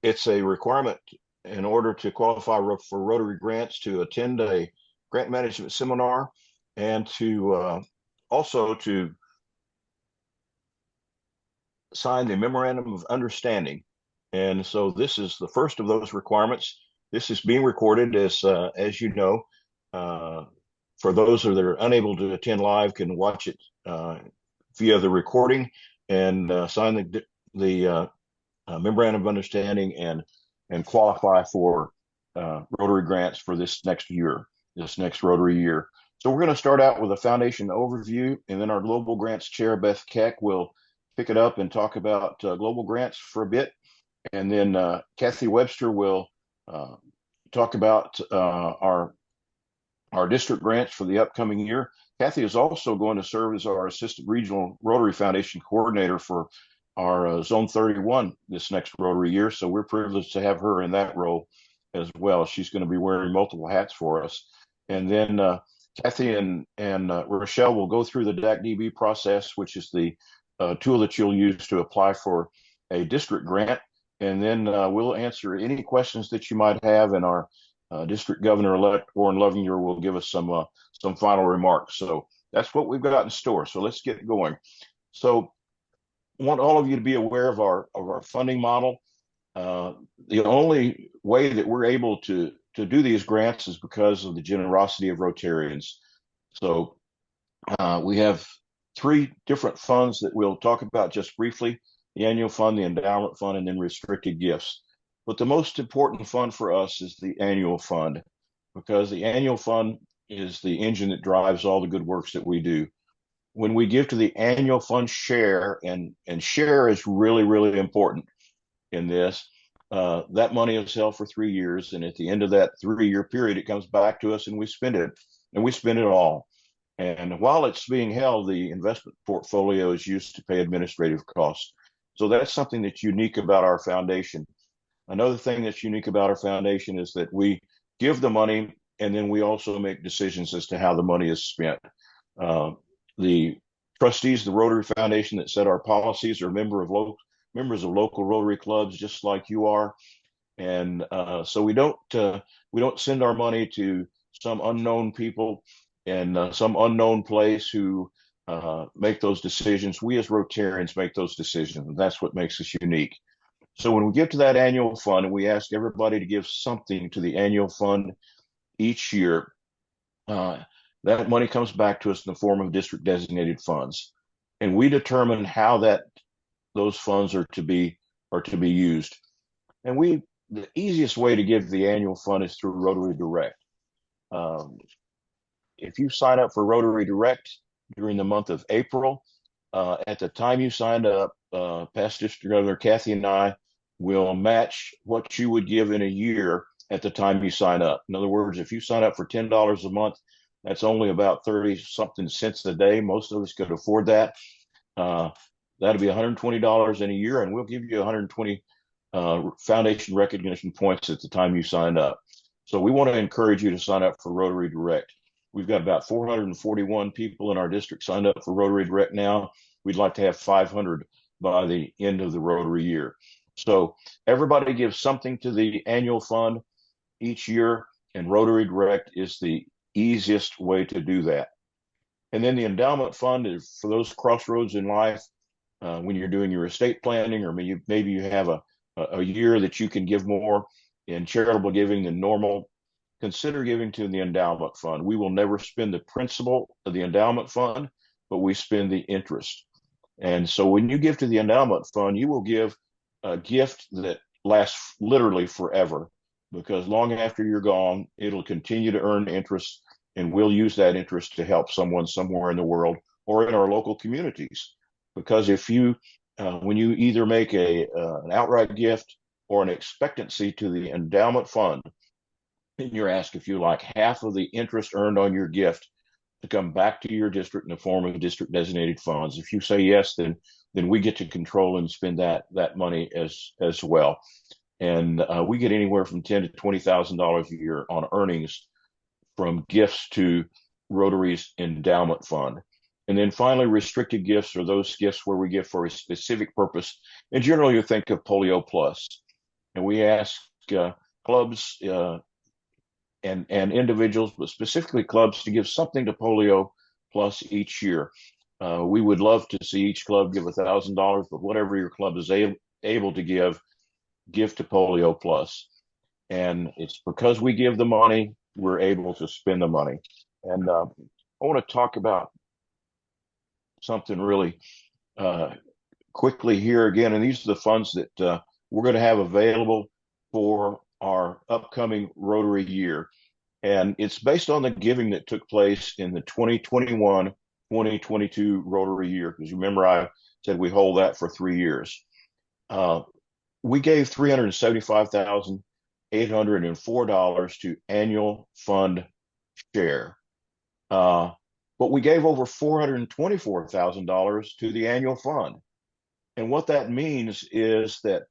it's a requirement in order to qualify for Rotary grants to attend a grant management seminar and to also to sign the memorandum of understanding. And so this is the first of those requirements. This is being recorded as you know, uh, for those that are unable to attend live can watch it via the recording and sign the memorandum of understanding and qualify for Rotary grants for this next year, this next Rotary year. So we're going to start out with a foundation overview, and then our global grants chair, Beth Keck, will pick it up and talk about global grants for a bit. And then Kathy Webster will uh, talk about our district grants for the upcoming year. Kathy is also going to serve as our Assistant Regional Rotary Foundation Coordinator for our Zone 31 this next Rotary year. So we're privileged to have her in that role as well. She's going to be wearing multiple hats for us. And then Kathy and Rochelle will go through the DAC-DB process, which is the tool that you'll use to apply for a district grant. And then we'll answer any questions that you might have, and our District Governor-elect Warren Lovinger will give us some final remarks. So that's what we've got in store. So let's get going. So I want all of you to be aware of our funding model. The only way that we're able to do these grants is because of the generosity of Rotarians. So we have three different funds that we'll talk about just briefly: the annual fund, the endowment fund, and then restricted gifts. But the most important fund for us is the annual fund, because the annual fund is the engine that drives all the good works that we do. When we give to the annual fund share, and share is really, really important in this, that money is held for 3 years. And at the end of that 3-year period, it comes back to us and we spend it, and we spend it all. And while it's being held, the investment portfolio is used to pay administrative costs. So that's something that's unique about our foundation. Another thing that's unique about our foundation is that we give the money, and then we also make decisions as to how the money is spent. The trustees of the Rotary Foundation that set our policies are members of local Rotary clubs, just like you are. And so we don't send our money to some unknown people in some unknown place who make those decisions. We as Rotarians make those decisions, and that's what makes us unique. So when we get to that annual fund, and we ask everybody to give something to the annual fund each year, that money comes back to us in the form of district designated funds, and we determine how those funds are to be used. And the easiest way to give the annual fund is through Rotary Direct. Um, if you sign up for Rotary Direct during the month of April, at the time you signed up, past District Governor Kathy and I will match what you would give in a year at the time you sign up. In other words, if you sign up for $10 a month, that's only about 30 something cents a day. Most of us could afford that. That'll be $120 in a year, and we'll give you 120 foundation recognition points at the time you sign up. So we want to encourage you to sign up for Rotary Direct. We've got about 441 people in our district signed up for Rotary Direct now. We'd like to have 500 by the end of the Rotary year. So everybody gives something to the annual fund each year, and Rotary Direct is the easiest way to do that. And then the endowment fund is for those crossroads in life, when you're doing your estate planning, or maybe you have a year that you can give more in charitable giving than normal. Consider giving to the endowment fund. We will never spend the principal of the endowment fund, but we spend the interest. And so when you give to the endowment fund, you will give a gift that lasts literally forever, because long after you're gone, it'll continue to earn interest, and we'll use that interest to help someone somewhere in the world or in our local communities. Because when you either make an outright gift or an expectancy to the endowment fund, and you're asked if you like half of the interest earned on your gift to come back to your district in the form of district designated funds. If you say yes, then we get to control and spend that money as well. And we get anywhere from $10,000 to $20,000 a year on earnings from gifts to Rotary's endowment fund. And then finally, restricted gifts are those gifts where we give for a specific purpose. And generally, you think of Polio Plus. and we ask clubs and individuals, but specifically clubs, to give something to Polio Plus each year. We would love to see each club give $1,000, but whatever your club is able to give to Polio Plus. And it's because we give the money, we're able to spend the money. And I want to talk about something really quickly here again. And these are the funds that we're going to have available for our upcoming Rotary year. And it's based on the giving that took place in the 2021-2022 Rotary year. Because you remember I said we hold that for 3 years. We gave $375,804 to annual fund share. But we gave over $424,000 to the annual fund. And what that means is that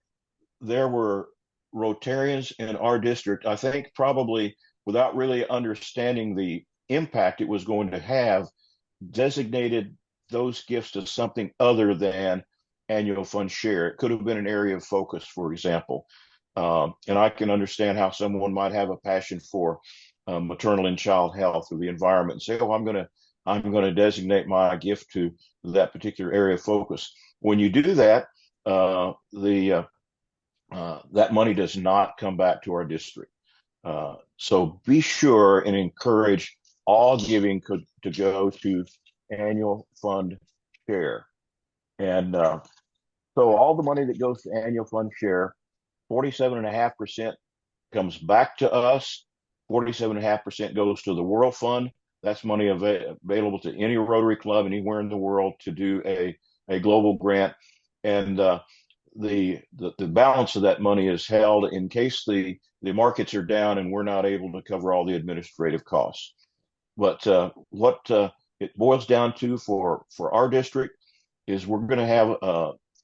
there were Rotarians in our district, I think probably without really understanding the impact it was going to have, designated those gifts as something other than annual fund share. It could have been an area of focus, for example. And I can understand how someone might have a passion for maternal and child health or the environment and say, oh, I'm going to designate my gift to that particular area of focus. When you do that, that money does not come back to our district. So be sure and encourage all giving to go to annual fund share. And so all the money that goes to annual fund share, 47.5% comes back to us. 47.5% goes to the World Fund. That's money available to any Rotary Club anywhere in the world to do a global grant. And the balance of that money is held in case the markets are down and we're not able to cover all the administrative costs. But what it boils down to for our district is we're going to have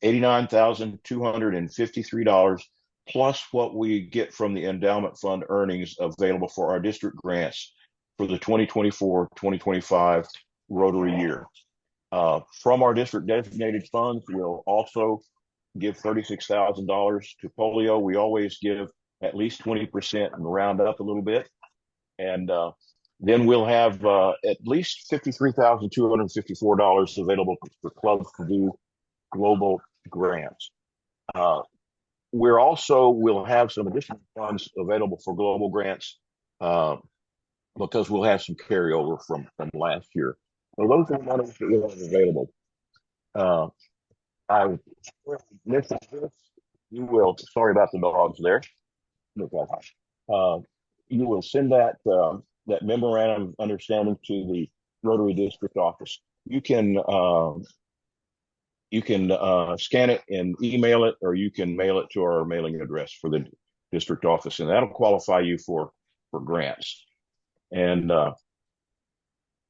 $89,253 plus what we get from the endowment fund earnings available for our district grants for the 2024-2025 Rotary year. From our district designated funds, we'll also give $36,000 to polio. We always give at least 20% and round up a little bit. And then we'll have at least $53,254 available for clubs to do global grants. We'll have some additional funds available for global grants because we'll have some carryover from last year. So those are the monies that we'll have available. I missed this. You will, sorry about the dogs there. You will send that memorandum of understanding to the Rotary District office. You can scan it and email it, or you can mail it to our mailing address for the district office, and that'll qualify you for grants. And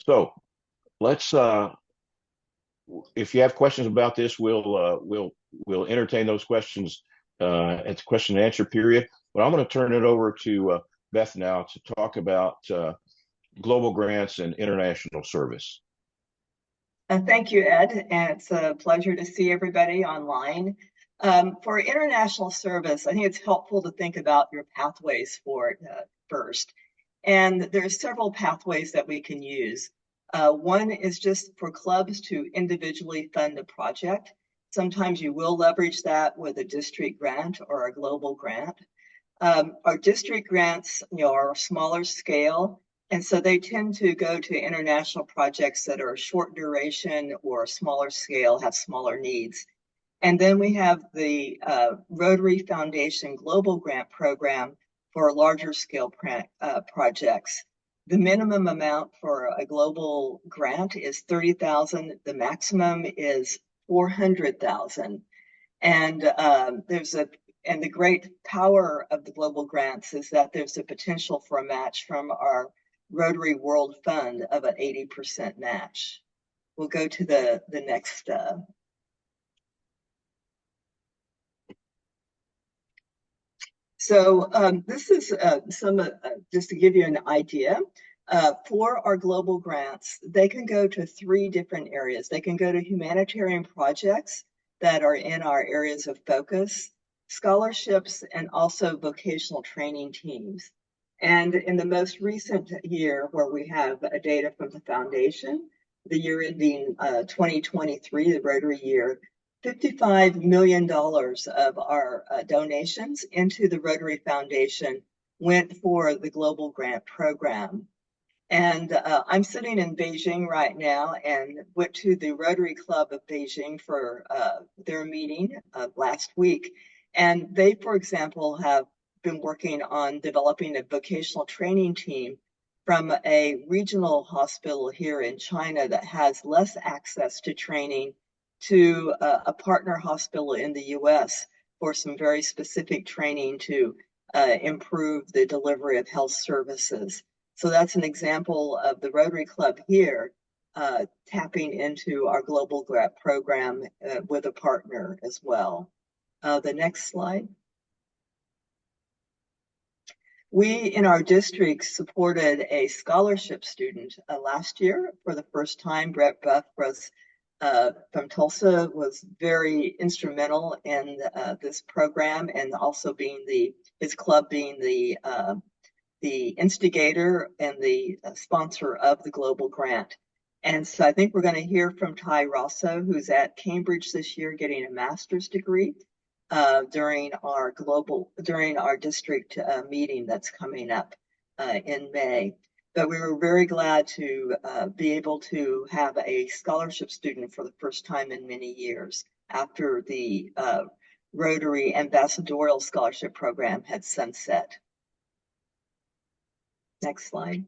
so let's if you have questions about this, we'll entertain those questions at the question and answer period. But I'm going to turn it over to Beth now to talk about global grants and international service. Thank you, Ed. And it's a pleasure to see everybody online. For international service, I think it's helpful to think about your pathways for it first. And there's several pathways that we can use. One is just for clubs to individually fund a project. Sometimes you will leverage that with a district grant or a global grant. Our district grants, are smaller scale, and so they tend to go to international projects that are short duration or smaller scale, have smaller needs. And then we have the Rotary Foundation Global Grant Program for larger scale projects. The minimum amount for a global grant is $30,000. The maximum is $400,000. And and the great power of the global grants is that there's a potential for a match from our Rotary World Fund of an 80% match. We'll go to the next. So this is just to give you an idea. For our global grants, they can go to 3 different areas. They can go to humanitarian projects that are in our areas of focus. scholarships, and also vocational training teams. And in the most recent year, where we have data from the foundation, the year ending 2023, the Rotary year, $55 million of our donations into the Rotary Foundation went for the Global Grant Program. And I'm sitting in Beijing right now and went to the Rotary Club of Beijing for their meeting last week. And they, for example, have been working on developing a vocational training team from a regional hospital here in China that has less access to training to a partner hospital in the US for some very specific training to improve the delivery of health services. So that's an example of the Rotary Club here tapping into our global grant program with a partner as well. The next slide. We in our district supported a scholarship student last year for the first time. Brett Buff was from Tulsa, was very instrumental in this program, and also being his club being the instigator and the sponsor of the global grant. And so I think we're going to hear from Ty Rosso, who's at Cambridge this year getting a master's degree during our district meeting that's coming up in May. But we were very glad to be able to have a scholarship student for the first time in many years after the Rotary Ambassadorial Scholarship Program had sunset. Next slide.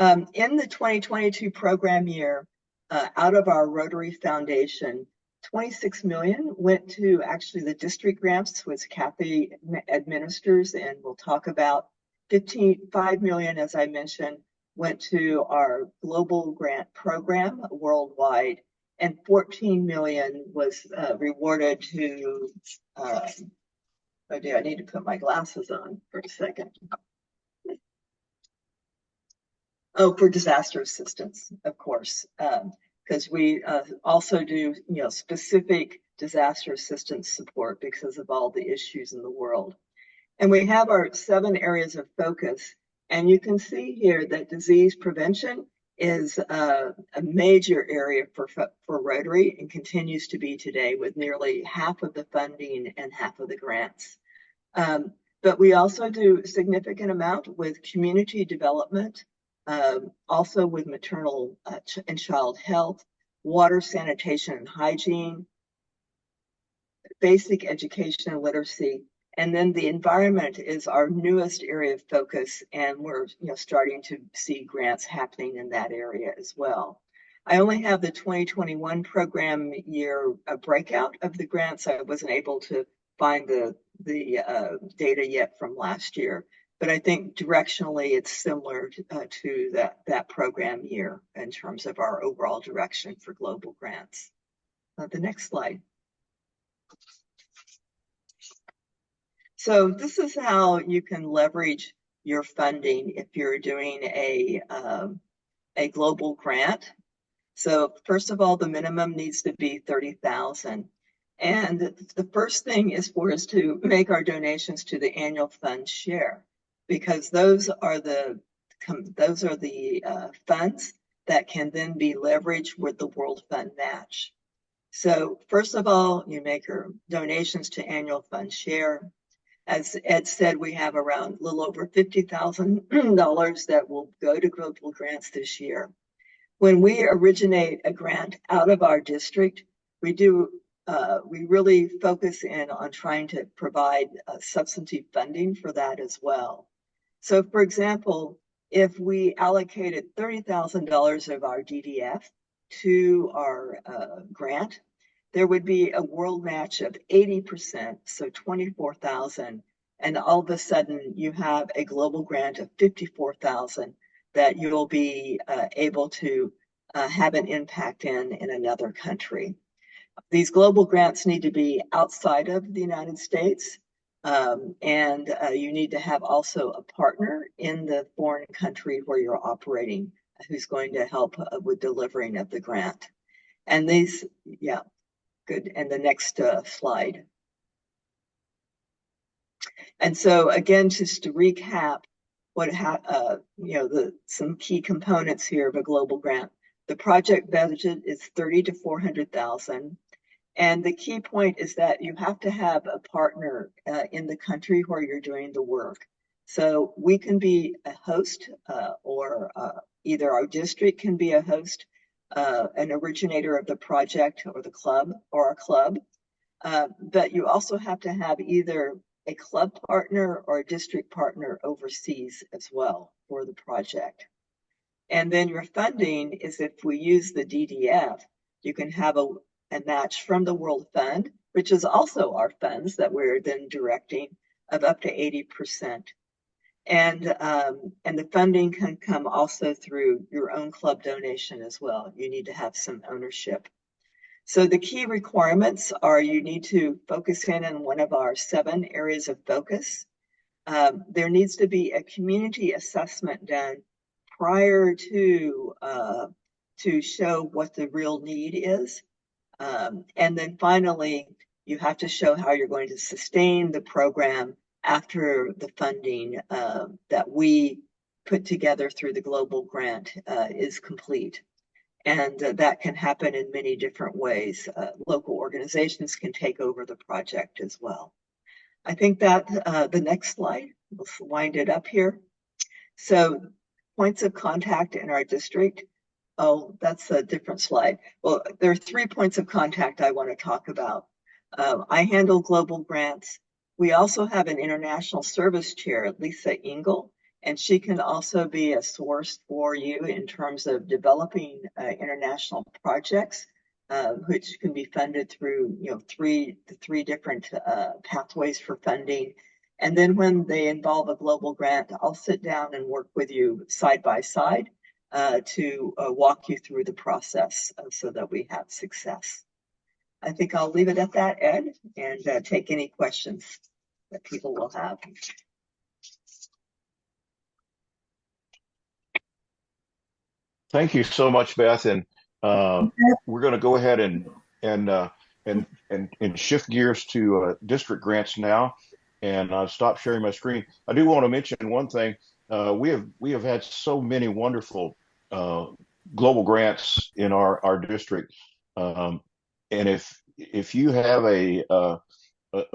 In the 2022 program year, out of our Rotary Foundation, 26 million went to actually the district grants, which Kathy administers, and we'll talk about. 5 million, as I mentioned, went to our global grant program worldwide, and 14 million was rewarded to, oh dear, I need to put my glasses on for a second. Oh, for disaster assistance, of course, because we also do, specific disaster assistance support because of all the issues in the world. And we have our 7 areas of focus, and you can see here that disease prevention is a major area for Rotary and continues to be today, with nearly half of the funding and half of the grants. But we also do a significant amount with community development, also with maternal and child health, water, sanitation, and hygiene, basic education and literacy. And then the environment is our newest area of focus, and we're starting to see grants happening in that area as well. I only have the 2021 program year breakout of the grants. I wasn't able to find the data yet from last year, but I think directionally it's similar to that program year in terms of our overall direction for global grants. The next slide. So this is how you can leverage your funding if you're doing a global grant. So first of all, the minimum needs to be $30,000. And the first thing is for us to make our donations to the annual fund share, because those are the funds that can then be leveraged with the World Fund match. So first of all, you make your donations to annual fund share. As Ed said, we have around a little over $50,000 that will go to global grants this year. When we originate a grant out of our district, we really focus in on trying to provide substantive funding for that as well. So for example, if we allocated $30,000 of our DDF to our grant, there would be a world match of 80%, so 24,000, and all of a sudden you have a global grant of 54,000 that you'll be able to have an impact in another country. These global grants need to be outside of the United States, and you need to have also a partner in the foreign country where you're operating who's going to help with delivering of the grant. And these, yeah. Good. And the next slide. And so again, just to recap some key components here of a global grant. The project budget is 30 to 400,000. And the key point is that you have to have a partner in the country where you're doing the work. So we can be a host, or either our district can be a host, an originator of the project or the club or a club. But you also have to have either a club partner or a district partner overseas as well for the project. And then your funding is, if we use the DDF, you can have a match from the World Fund, which is also our funds that we're then directing, of up to 80%. And the funding can come also through your own club donation as well. You need to have some ownership. So the key requirements are you need to focus in on one of our 7 areas of focus. There needs to be a community assessment done prior to show what the real need is. And then finally, you have to show how you're going to sustain the program after the funding that we put together through the global grant is complete. And that can happen in many different ways. Local organizations can take over the project as well. I think that the next slide, we'll wind it up here. So points of contact in our district. Oh, that's a different slide. Well, there are 3 points of contact I want to talk about. I handle global grants. We also have an international service chair, Lisa Engel, and she can also be a source for you in terms of developing international projects, which can be funded through three different pathways for funding. And then when they involve a global grant, I'll sit down and work with you side by side to walk you through the process so that we have success. I think I'll leave it at that, Ed, and take any questions that people will have. Thank you so much, Beth. And we're going to go ahead and shift gears to district grants now, and stop sharing my screen. I do want to mention one thing. We have had so many wonderful global grants in our district, and if you have a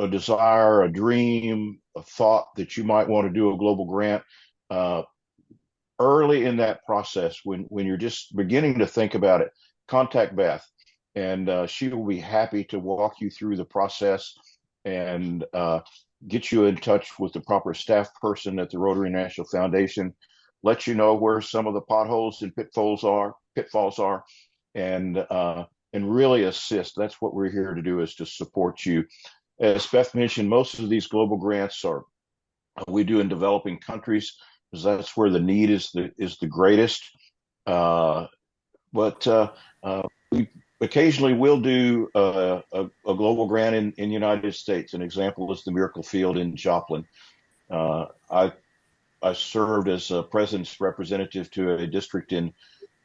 desire, a dream, a thought that you might want to do a global grant, early in that process, when you're just beginning to think about it, contact Beth, and she will be happy to walk you through the process and get you in touch with the proper staff person at the Rotary National Foundation, let you know where some of the potholes and pitfalls are, and really assist. That's what we're here to do, is to support you. As Beth mentioned, most of these global grants we do in developing countries, because that's where the need is the greatest. But we occasionally will do a global grant in the United States. An example is the Miracle Field in Joplin. I served as a president's representative to a district in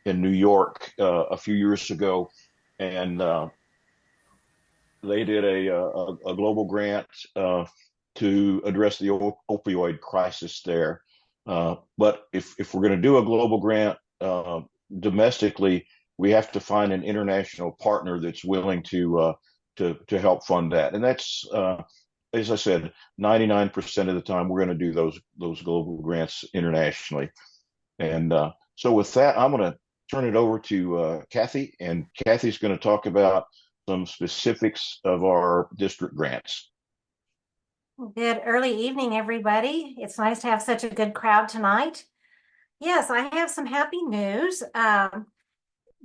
New York a few years ago, and they did a global grant to address the opioid crisis there. But if we're going to do a global grant domestically, we have to find an international partner that's willing to help fund that. And that's, as I said, 99% of the time we're going to do those global grants internationally. And so with that, I'm going to turn it over to Kathy, and Kathy's going to talk about some specifics of our district grants. Good early evening, everybody. It's nice to have such a good crowd tonight. Yes, I have some happy news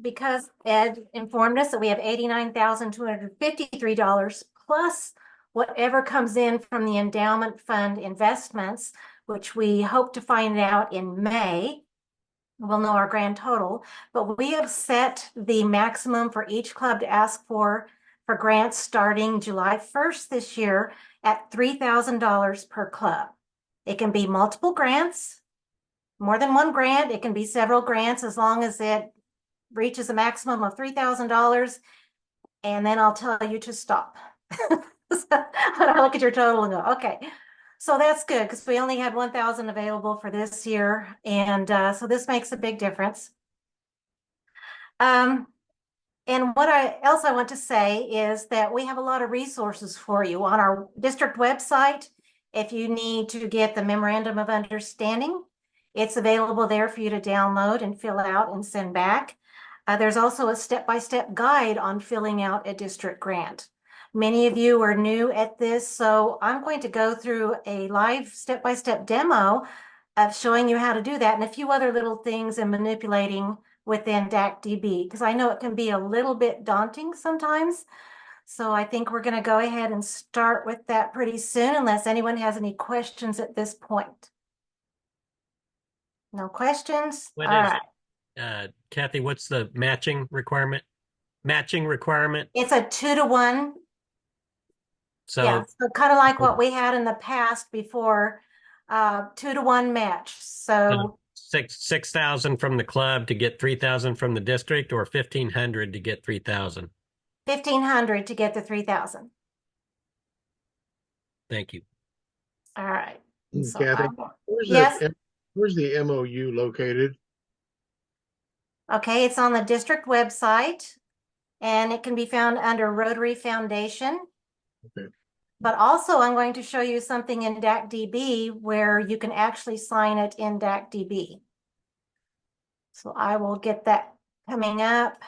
because Ed informed us that we have $89,253 plus whatever comes in from the endowment fund investments, which we hope to find out in May. We'll know our grand total, but we have set the maximum for each club to ask for grants starting July 1st this year at $3,000 per club. It can be multiple grants, more than one grant. It can be several grants as long as it reaches a maximum of $3,000. And then I'll tell you to stop. So, I look at your total and go, okay. So that's good because we only had 1,000 available for this year. And so this makes a big difference. And what else I want to say is that we have a lot of resources for you on our district website. If you need to get the memorandum of understanding, it's available there for you to download and fill out and send back. There's also a step-by-step guide on filling out a district grant. Many of you are new at this, so I'm going to go through a live step-by-step demo of showing you how to do that and a few other little things in manipulating within DAC-DB, because I know it can be a little bit daunting sometimes. So I think we're going to go ahead and start with that pretty soon, unless anyone has any questions at this point. No questions? What All is right. it? Kathy, what's the matching requirement? Matching requirement? It's a 2-to-1. So, Yeah, so kind of like what we had in the past before, 2-to-1 match. So 6,000 from the club to get 3,000 from the district, or 1,500 to get 3,000. 1,500 to get the 3,000. Thank you. All right. So Kathy, yes. Where's the MOU located? Okay, it's on the district website, and it can be found under Rotary Foundation. Okay. But also, I'm going to show you something in DAC-DB where you can actually sign it in DAC-DB. So I will get that coming up.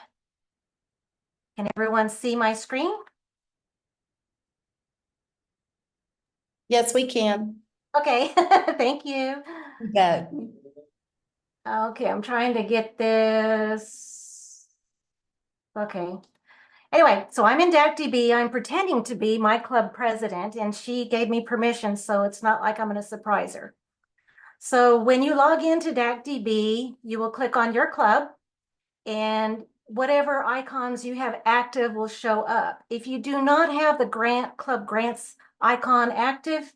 Can everyone see my screen? Yes, we can. Okay, thank you. Yeah. Okay, I'm trying to get this. Okay. Anyway, so I'm in DAC-DB. I'm pretending to be my club president, and she gave me permission, so it's not like I'm going to surprise her. So when you log into DAC-DB, you will click on your club, and whatever icons you have active will show up. If you do not have the club grants icon active,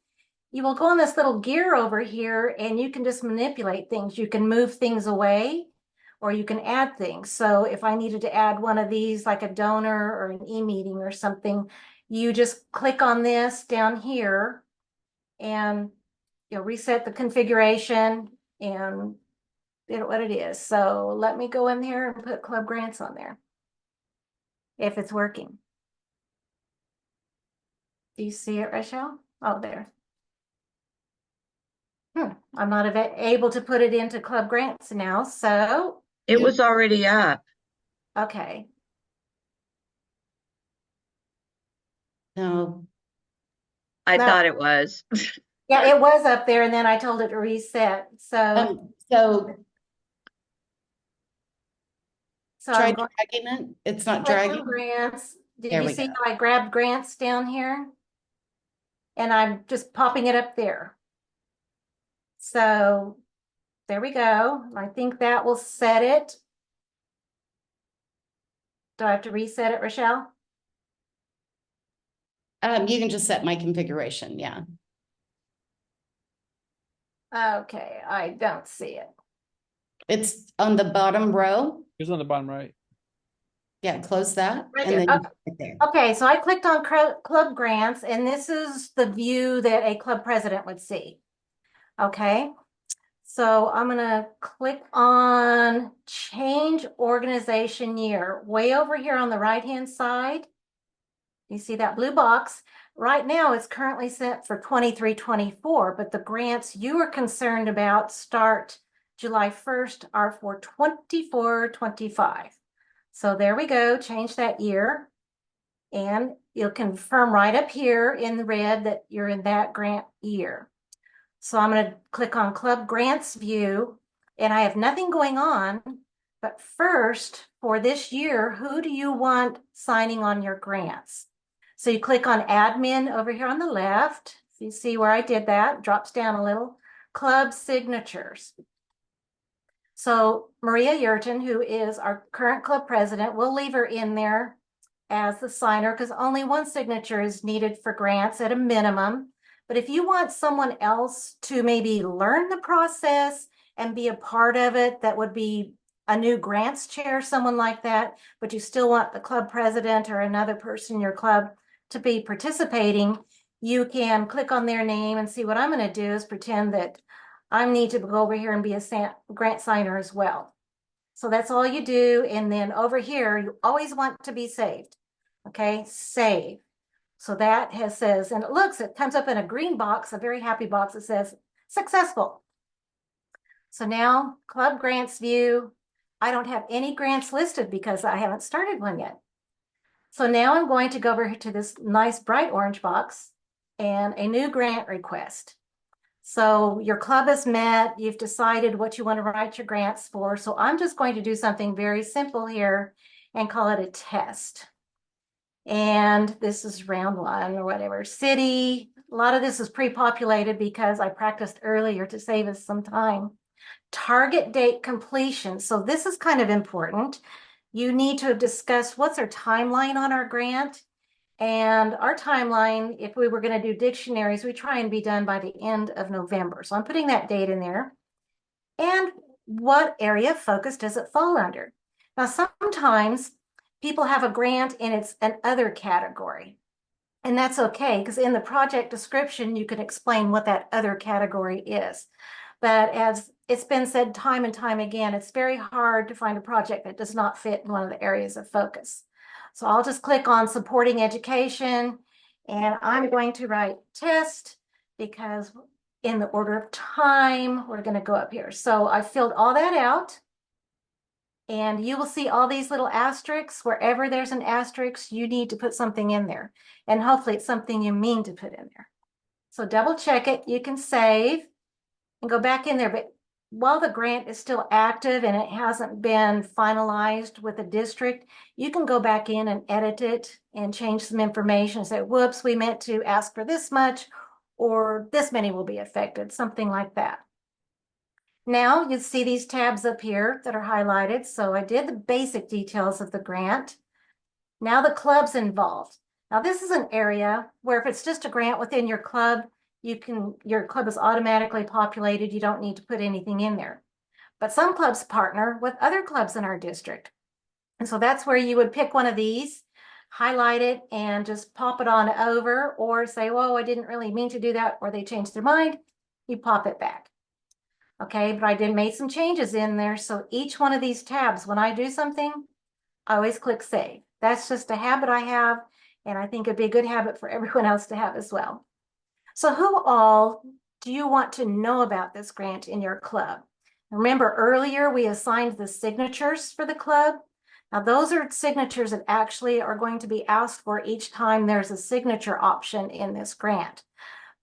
you will go on this little gear over here, and you can just manipulate things. You can move things away, or you can add things. So if I needed to add one of these, like a donor or an e-meeting or something, you just click on this down here and you'll reset the configuration and what it is. So let me go in there and put club grants on there if it's working. Do you see it, Rachel? Oh, there. I'm not able to put it into club grants now, so. It was already up. Okay. No. I No. thought it was. Yeah, it was up there, and then I told it to reset. So Try I'm going dragging it. It's not to click on dragging. grants. Did There you we see go. how I grabbed grants down here? And I'm just popping it up there. So there we go. I think that will set it. Do I have to reset it, Rochelle? You can just set my configuration. Yeah. Okay, I don't see it. It's on the bottom row. It's on the bottom right. Yeah, close that. Right and there. then right there. Okay, so I clicked on club grants, and this is the view that a club president would see. Okay, so I'm going to click on change organization year way over here on the right-hand side. You see that blue box? Right now, it's currently set for 23-24, but the grants you are concerned about start July 1st are for 24-25. So there we go, change that year. And you'll confirm right up here in the red that you're in that grant year. So I'm going to click on Club Grants View, and I have nothing going on. But first, for this year, who do you want signing on your grants? So you click on Admin over here on the left. So you see where I did that, drops down a little. Club Signatures. So Maria Yurton, who is our current club president, we'll leave her in there as the signer because only one signature is needed for grants at a minimum. But if you want someone else to maybe learn the process and be a part of it, that would be a new grants chair, someone like that, but you still want the club president or another person in your club to be participating, you can click on their name and see what I'm going to do is pretend that I need to go over here and be a grant signer as well. So that's all you do. And then over here, you always want to be saved. Okay, save. So that says, and it comes up in a green box, a very happy box that says successful. So now club grants view, I don't have any grants listed because I haven't started one yet. So now I'm going to go over to this nice bright orange box and a new grant request. So your club has met, you've decided what you want to write your grants for. So I'm just going to do something very simple here and call it a test. And this is round 1 or whatever. City, a lot of this is pre-populated because I practiced earlier to save us some time. Target date completion. So this is kind of important. You need to discuss what's our timeline on our grant. And our timeline, if we were going to do dictionaries, we try and be done by the end of November. So I'm putting that date in there. And what area of focus does it fall under? Now, sometimes people have a grant and it's an other category. And that's okay, because in the project description, you can explain what that other category is. But as it's been said time and time again, it's very hard to find a project that does not fit in one of the areas of focus. So I'll just click on supporting education, and I'm going to write test because in the order of time, we're going to go up here. So I filled all that out. And you will see all these little asterisks. Wherever there's an asterisk, you need to put something in there. And hopefully it's something you mean to put in there. So double check it. You can save and go back in there. But while the grant is still active and it hasn't been finalized with the district, you can go back in and edit it and change some information and say, whoops, we meant to ask for this much, or this many will be affected, something like that. Now you see these tabs up here that are highlighted. So I did the basic details of the grant. Now the club's involved. Now this is an area where if it's just a grant within your club, your club is automatically populated. You don't need to put anything in there. But some clubs partner with other clubs in our district. And so that's where you would pick one of these, highlight it, and just pop it on over, or say, whoa, I didn't really mean to do that, or they changed their mind. You pop it back. Okay, but I did make some changes in there. So each one of these tabs, when I do something, I always click save. That's just a habit I have, and I think it'd be a good habit for everyone else to have as well. So who all do you want to know about this grant in your club? Remember earlier we assigned the signatures for the club. Now those are signatures that actually are going to be asked for each time there's a signature option in this grant.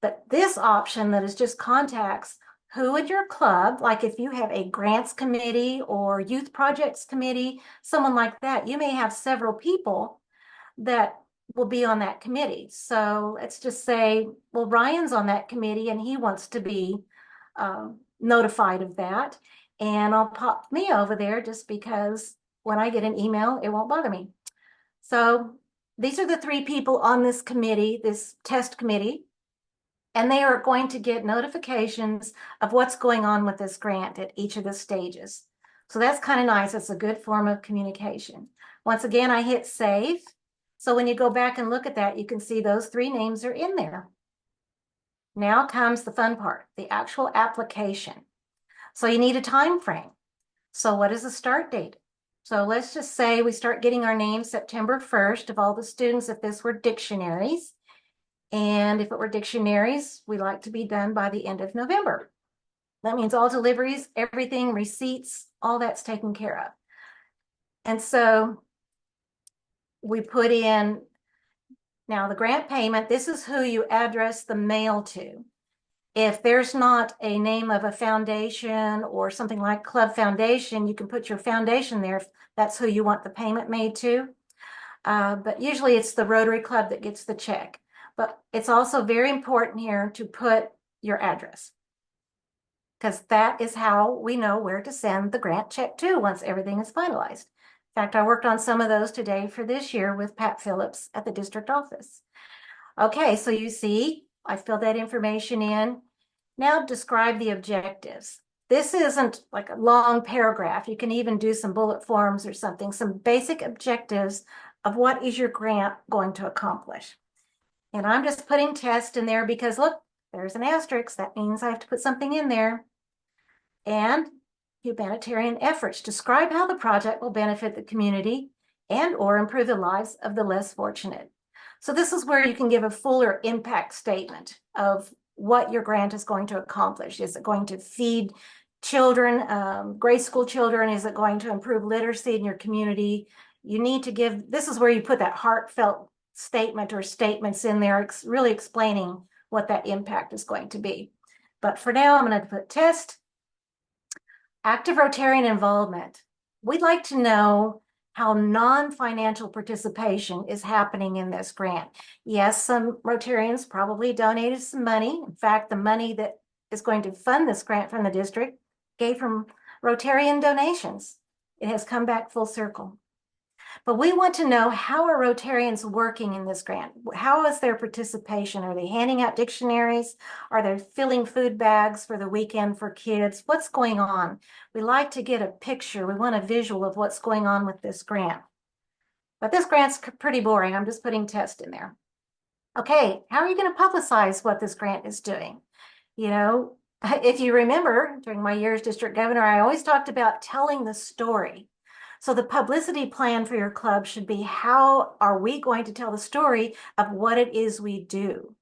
But this option that is just contacts who in your club, like if you have a grants committee or youth projects committee, someone like that, you may have several people that will be on that committee. So let's just say, well, Ryan's on that committee and he wants to be notified of that. And I'll pop me over there just because when I get an email, it won't bother me. So these are the 3 people on this committee, this test committee. And they are going to get notifications of what's going on with this grant at each of the stages. So that's kind of nice. It's a good form of communication. Once again, I hit save. So when you go back and look at that, you can see those 3 names are in there. Now comes the fun part, the actual application. So you need a time frame. So what is the start date? So let's just say we start getting our names September 1st of all the students if this were dictionaries. And if it were dictionaries, we like to be done by the end of November. That means all deliveries, everything, receipts, all that's taken care of. And so we put in, now the grant payment, this is who you address the mail to. If there's not a name of a foundation or something like Club Foundation, you can put your foundation there if that's who you want the payment made to. But usually it's the Rotary Club that gets the check. But it's also very important here to put your address, because that is how we know where to send the grant check to once everything is finalized. In fact, I worked on some of those today for this year with Pat Phillips at the district office. Okay, so you see, I filled that information in. Now describe the objectives. This isn't like a long paragraph. You can even do some bullet forms or something, some basic objectives of what is your grant going to accomplish. And I'm just putting test in there because look, there's an asterisk. That means I have to put something in there. And humanitarian efforts. Describe how the project will benefit the community and or improve the lives of the less fortunate. So this is where you can give a fuller impact statement of what your grant is going to accomplish. Is it going to feed children, grade school children? Is it going to improve literacy in your community? You need to give, this is where you put that heartfelt statement or statements in there, really explaining what that impact is going to be. But for now, I'm going to put test. Active Rotarian involvement. We'd like to know how non-financial participation is happening in this grant. Yes, some Rotarians probably donated some money. In fact, the money that is going to fund this grant from the district came from Rotarian donations. It has come back full circle. But we want to know, how are Rotarians working in this grant? How is their participation? Are they handing out dictionaries? Are they filling food bags for the weekend for kids? What's going on? We like to get a picture. We want a visual of what's going on with this grant. But this grant's pretty boring. I'm just putting test in there. Okay, how are you going to publicize what this grant is doing? You know, if you remember, during my year as district governor, I always talked about telling the story. So the publicity plan for your club should be, how are we going to tell the story of what it is we do?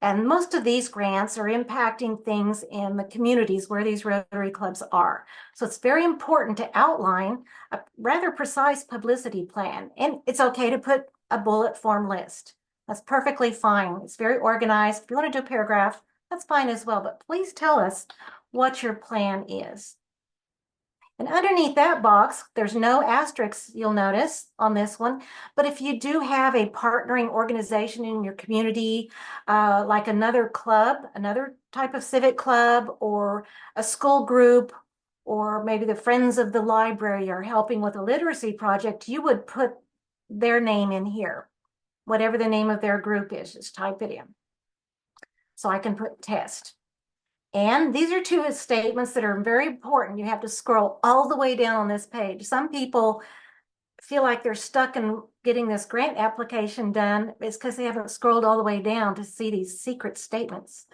And most of these grants are impacting things in the communities where these Rotary clubs are. So it's very important to outline a rather precise publicity plan. And it's okay to put a bullet form list. That's perfectly fine. It's very organized. If you want to do a paragraph, that's fine as well. But please tell us what your plan is. And underneath that box, there's no asterisks, you'll notice on this one. But if you do have a partnering organization in your community, like another club, another type of civic club, or a school group, or maybe the Friends of the Library are helping with a literacy project, you would put their name in here. Whatever the name of their group is, just type it in. So I can put test. And these are two statements that are very important. You have to scroll all the way down on this page. Some people feel like they're stuck in getting this grant application done. It's because they haven't scrolled all the way down to see these secret statements.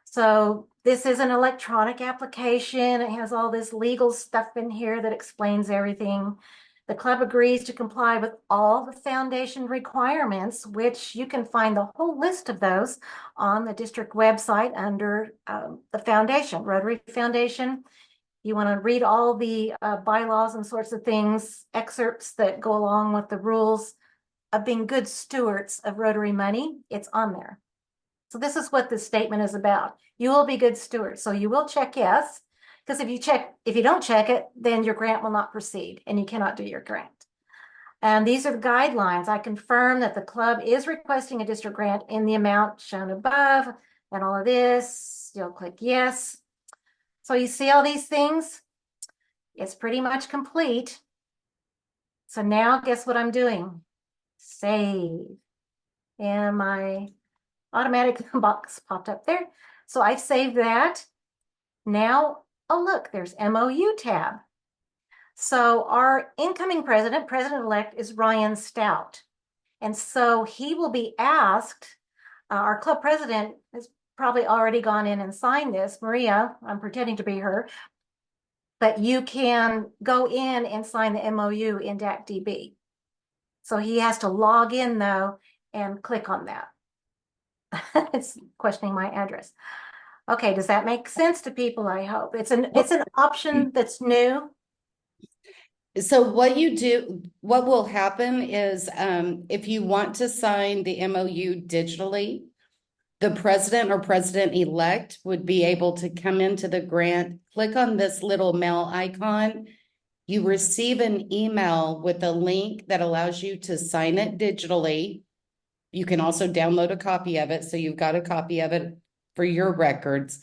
So this is an electronic application. It has all this legal stuff in here that explains everything. The club agrees to comply with all the foundation requirements, which you can find the whole list of those on the district website under the foundation, Rotary Foundation. You want to read all the bylaws and sorts of things, excerpts that go along with the rules of being good stewards of Rotary money. It's on there. So this is what this statement is about. You will be good stewards. So you will check yes. Because if you don't check it, then your grant will not proceed and you cannot do your grant. And these are the guidelines. I confirm that the club is requesting a district grant in the amount shown above, and all of this. You'll click yes. So you see all these things? It's pretty much complete. So now guess what I'm doing? Save. And my automatic box popped up there. So I saved that. Now, oh, look, there's MOU tab. So our incoming president-elect is Ryan Stout. And so he will be asked, our club president has probably already gone in and signed this. Maria, I'm pretending to be her, but you can go in and sign the MOU in DACDB. So he has to log in though and click on that. It's questioning my address. Okay, does that make sense to people? I hope it's an option that's new. So what will happen is, if you want to sign the MOU digitally, the president or president-elect would be able to come into the grant, click on this little mail icon. You receive an email with a link that allows you to sign it digitally. You can also download a copy of it, so you've got a copy of it for your records.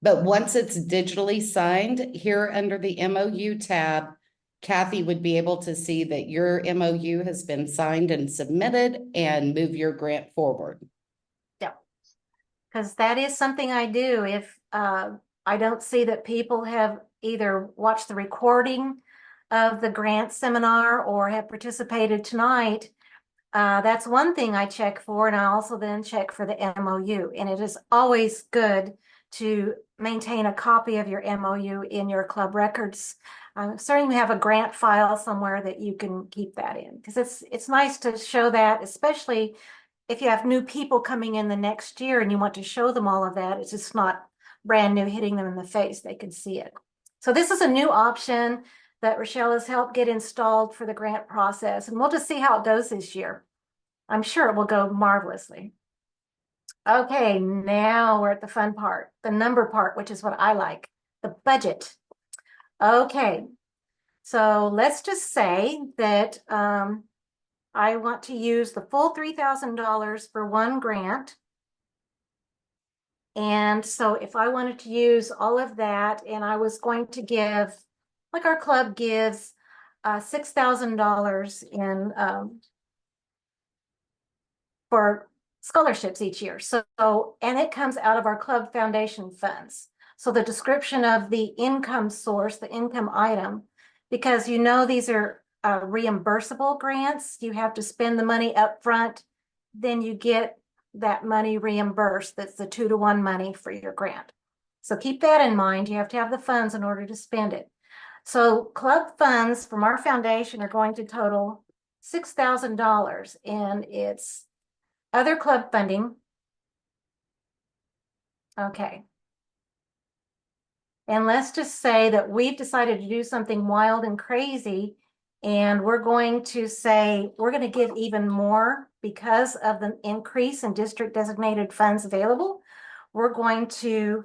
But once it's digitally signed, here under the MOU tab, Kathy would be able to see that your MOU has been signed and submitted and move your grant forward. Yeah, because that is something I do. If I don't see that people have either watched the recording of the grant seminar or have participated tonight, That's one thing I check for, and I also then check for the MOU. And it is always good to maintain a copy of your MOU in your club records. Certainly have a grant file somewhere that you can keep that in, because it's nice to show that, especially if you have new people coming in the next year and you want to show them all of that. It's just not brand new hitting them in the face. They can see it. So this is a new option that Rochelle has helped get installed for the grant process, and we'll just see how it goes this year. I'm sure it will go marvelously. Okay, now we're at the fun part, the number part, which is what I like, the budget. Okay, so let's just say that I want to use the full $3,000 for one grant. And so if I wanted to use all of that, and I was going to give, like our club gives $6,000 in for scholarships each year. So, and it comes out of our club foundation funds. So the description of the income source, the income item, because you know these are reimbursable grants, you have to spend the money up front, then you get that money reimbursed. That's the 2-to-1 money for your grant. So keep that in mind. You have to have the funds in order to spend it. So club funds from our foundation are going to total $6,000, and it's other club funding. Okay. And let's just say that we've decided to do something wild and crazy, and we're going to say we're going to give even more because of the increase in district designated funds available. We're going to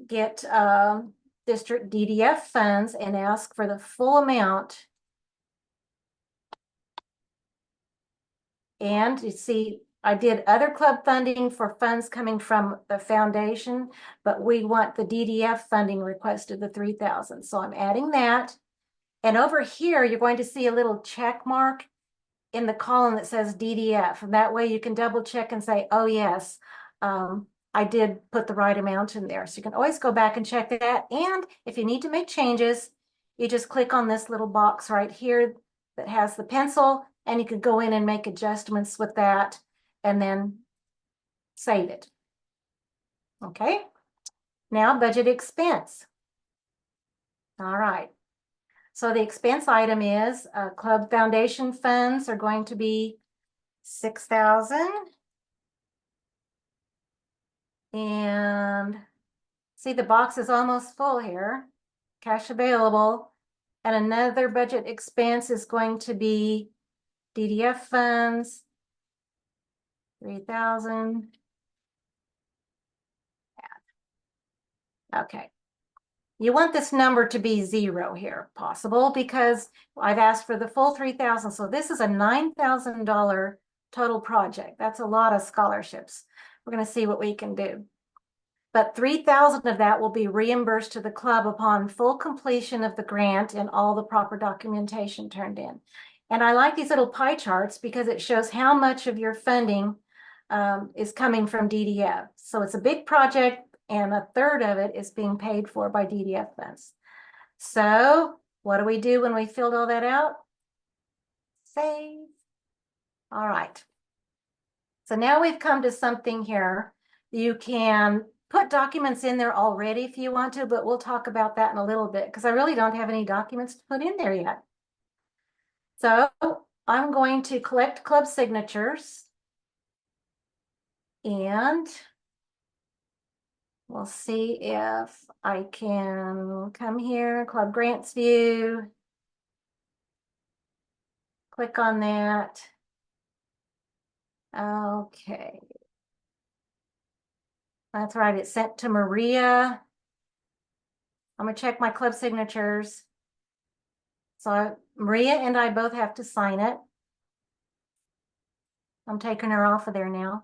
get district DDF funds and ask for the full amount. And you see, I did other club funding for funds coming from the foundation, but we want the DDF funding requested, the 3,000. So I'm adding that. And over here, you're going to see a little check mark in the column that says DDF. And that way you can double check and say, oh yes, I did put the right amount in there. So you can always go back and check that. And if you need to make changes, you just click on this little box right here that has the pencil, and you could go in and make adjustments with that and then save it. Okay, now budget expense. All right, so the expense item is club foundation funds are going to be $6,000. And see, the box is almost full here, cash available. And another budget expense is going to be DDF funds, 3,000. Okay. You want this number to be 0 here, possible, because I've asked for the full 3,000. So this is a $9,000 total project. That's a lot of scholarships. We're going to see what we can do. But 3,000 of that will be reimbursed to the club upon full completion of the grant and all the proper documentation turned in. And I like these little pie charts because it shows how much of your funding is coming from DDF. So it's a big project, and a third of it is being paid for by DDF funds. So what do we do when we filled all that out? Save. All right. So now we've come to something here. You can put documents in there already if you want to, but we'll talk about that in a little bit because I really don't have any documents to put in there yet. So I'm going to collect club signatures, and we'll see if I can come here, Club Grants View, click on that. Okay. That's right, it's sent to Maria. I'm gonna check my club signatures. So Maria and I both have to sign it. I'm taking her off of there now.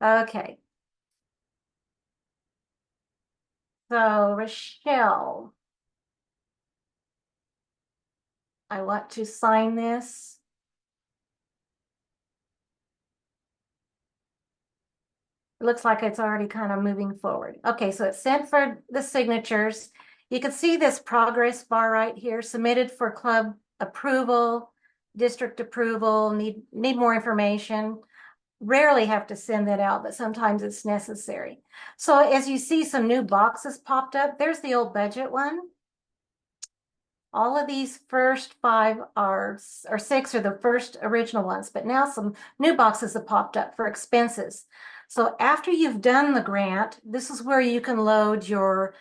Okay. So Rochelle, I want to sign this. It looks like it's already kind of moving forward. Okay, so it's sent for the signatures. You can see this progress bar right here, submitted for club approval, district approval, need more information. Rarely have to send that out, but sometimes it's necessary. So as you see, some new boxes popped up. There's the old budget one. All of these first 5 or 6 are the first original ones, but now some new boxes have popped up for expenses. So after you've done the grant, this is where you can load your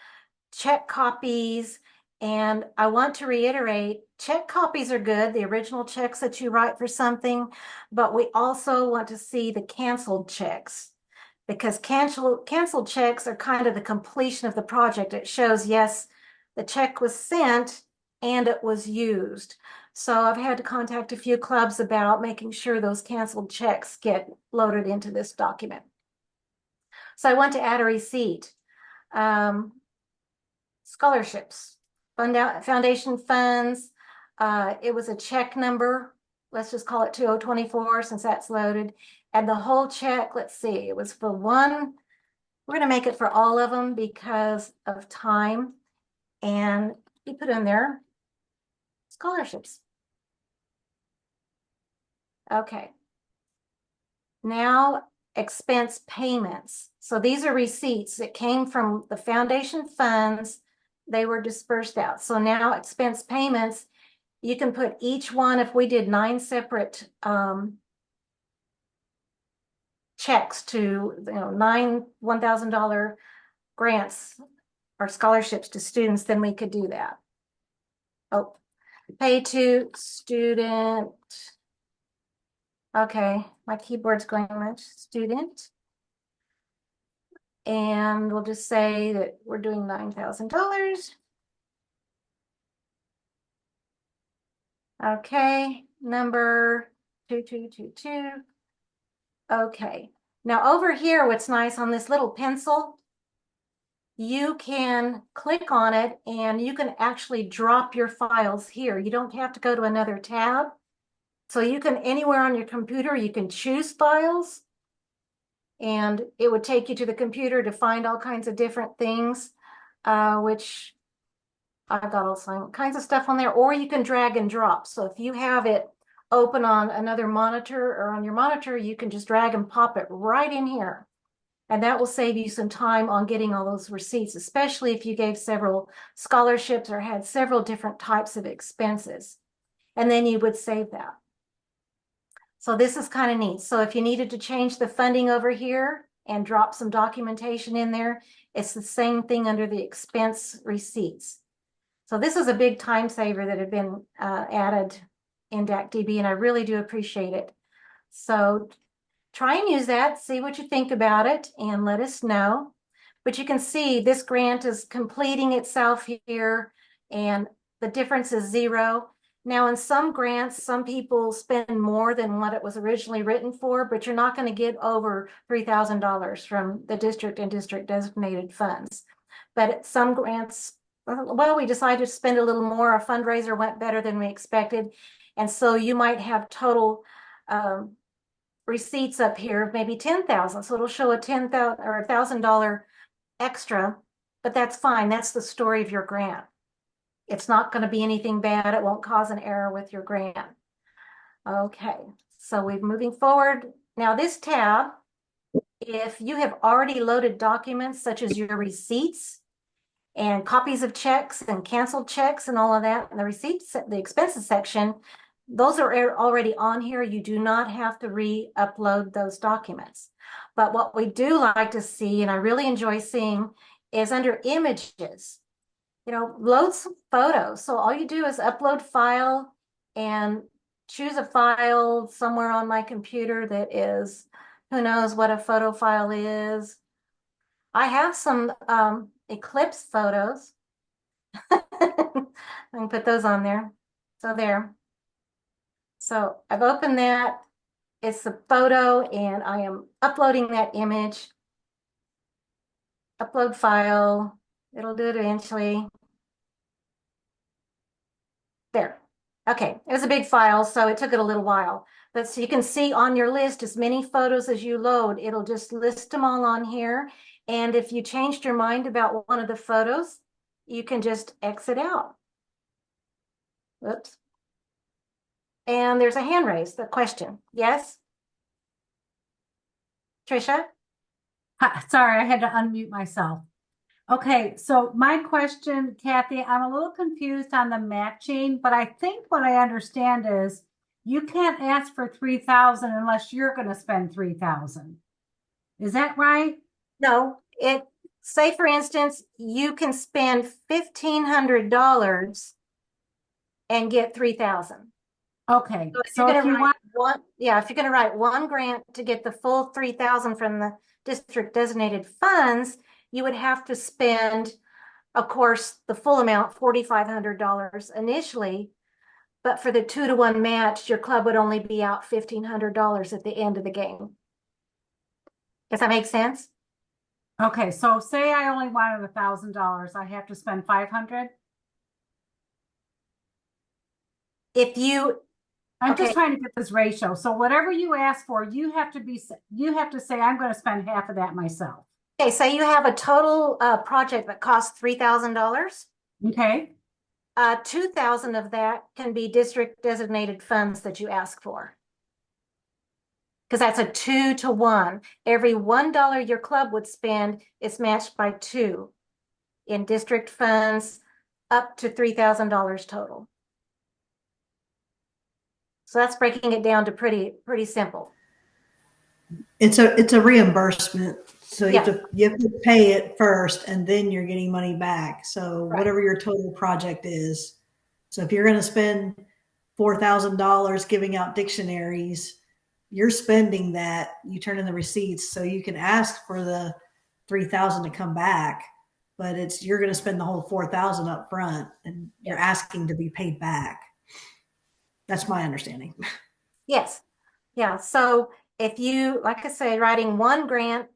check copies. And I want to reiterate, check copies are good, the original checks that you write for something, but we also want to see the canceled checks, because canceled checks are kind of the completion of the project. It shows, yes, the check was sent and it was used. So I've had to contact a few clubs about making sure those canceled checks get loaded into this document. So I want to add a receipt. Scholarships, foundation funds. It was a check number. Let's just call it 2024 since that's loaded. And the whole check, let's see, it was for one. We're going to make it for all of them because of time. And you put in there scholarships. Okay. Now, expense payments. So these are receipts that came from the foundation funds. They were dispersed out. So now expense payments, you can put each one, if we did 9 separate checks to, 9 $1,000 grants or scholarships to students, then we could do that. Oh, pay to student. Okay, my keyboard's going much. Student. And we'll just say that we're doing $9,000. Okay, number 2222. Okay, now over here, what's nice on this little pencil, you can click on it and you can actually drop your files here. You don't have to go to another tab. So you can, anywhere on your computer, you can choose files. And it would take you to the computer to find all kinds of different things, which I've got all kinds of stuff on there, or you can drag and drop. So if you have it open on another monitor or on your monitor, you can just drag and pop it right in here. And that will save you some time on getting all those receipts, especially if you gave several scholarships or had several different types of expenses. And then you would save that. So this is kind of neat. So if you needed to change the funding over here and drop some documentation in there, it's the same thing under the expense receipts. So this is a big time saver that had been added in DAC-DB, and I really do appreciate it. So try and use that, see what you think about it, and let us know. But you can see this grant is completing itself here, and the difference is 0. Now, in some grants, some people spend more than what it was originally written for, but you're not going to get over $3,000 from the district and district designated funds. But some grants, well, we decided to spend a little more. Our fundraiser went better than we expected. And so you might have total receipts up here of maybe 10,000. So it'll show a $10,000 or $1,000 extra, but that's fine. That's the story of your grant. It's not going to be anything bad. It won't cause an error with your grant. Okay, so we're moving forward. Now this tab, if you have already loaded documents such as your receipts and copies of checks and canceled checks and all of that, and the receipts, the expenses section, those are already on here. You do not have to re-upload those documents. But what we do like to see, and I really enjoy seeing, is under images. Load some photos. So all you do is upload file and choose a file somewhere on my computer that is, who knows what a photo file is. I have some Eclipse photos. I can put those on there. So there. So I've opened that. It's the photo and I am uploading that image. Upload file. It'll do it eventually. There. Okay, it was a big file, so it took it a little while. But so you can see on your list as many photos as you load, it'll just list them all on here. And if you changed your mind about one of the photos, you can just exit out. Whoops. And there's a hand raised, the question. Yes? Tricia? Hi, sorry, I had to unmute myself. Okay, so my question, Kathy, I'm a little confused on the matching, but I think what I understand is you can't ask for 3,000 unless you're going to spend 3,000. Is that right? No, say for instance, you can spend $1,500 and get 3,000. Okay, So if you're going to write one grant to get the full 3,000 from the district designated funds, you would have to spend, of course, the full amount, $4,500 initially. But for the 2-to-1 match, your club would only be out $1,500 at the end of the game. Does that make sense? Okay, so say I only wanted $1,000, I have to spend 500. I'm just trying to get this ratio. So whatever you ask for, you have to say, I'm going to spend half of that myself. Okay, say you have a total project that costs $3,000. Okay. 2,000 of that can be district designated funds that you ask for. Because that's a 2-to-1. Every $1 your club would spend is matched by 2 in district funds up to $3,000 total. So that's breaking it down to pretty simple. It's a reimbursement. So you have to pay it first and then you're getting money back. So whatever your total project is. So if you're going to spend $4,000 giving out dictionaries, you're spending that, you turn in the receipts. So you can ask for the 3,000 to come back, but you're going to spend the whole 4,000 up front and you're asking to be paid back. That's my understanding. Yes. Yeah. So if you, like I say, writing one grant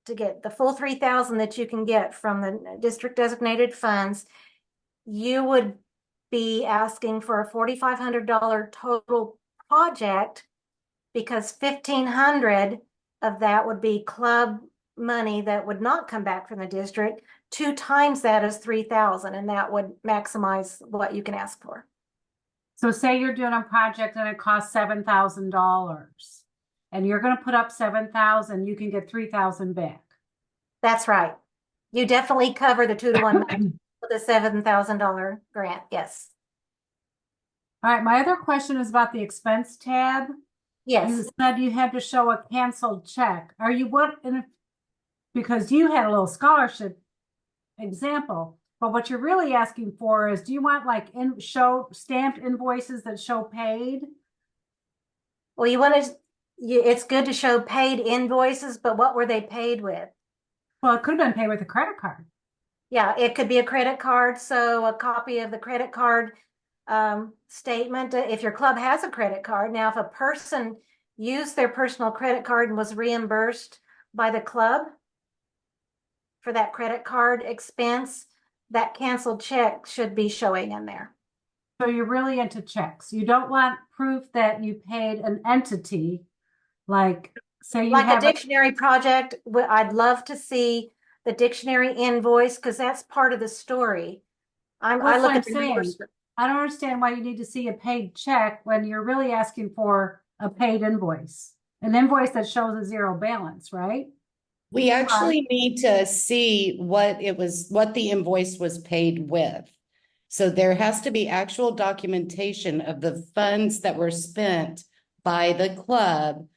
to get the full 3,000 that you can get from the district designated funds, you would be asking for a $4,500 total project, because 1,500 of that would be club money that would not come back from the district. 2 times that is 3,000, and that would maximize what you can ask for. So say you're doing a project and it costs $7,000 and you're going to put up 7,000, you can get 3,000 back. That's right. You definitely cover the 2-to-1 with a $7,000 grant. Yes. All right. My other question is about the expense tab. Yes. You said you had to show a canceled check. Are you because you had a little scholarship example, but what you're really asking for is, do you want like show stamped invoices that show paid? Well, it's good to show paid invoices, but what were they paid with? Well, it could have been paid with a credit card. Yeah, it could be a credit card. So a copy of the credit card statement, if your club has a credit card. Now, if a person used their personal credit card and was reimbursed by the club for that credit card expense, that canceled check should be showing in there. So you're really into checks. You don't want proof that you paid an entity, like say you have a dictionary project. I'd love to see the dictionary invoice, because that's part of the story. I look at the reimbursement. I don't understand why you need to see a paid check when you're really asking for a paid invoice, an invoice that shows a zero balance, right? We actually need to see what the invoice was paid with. So there has to be actual documentation of the funds that were spent by the club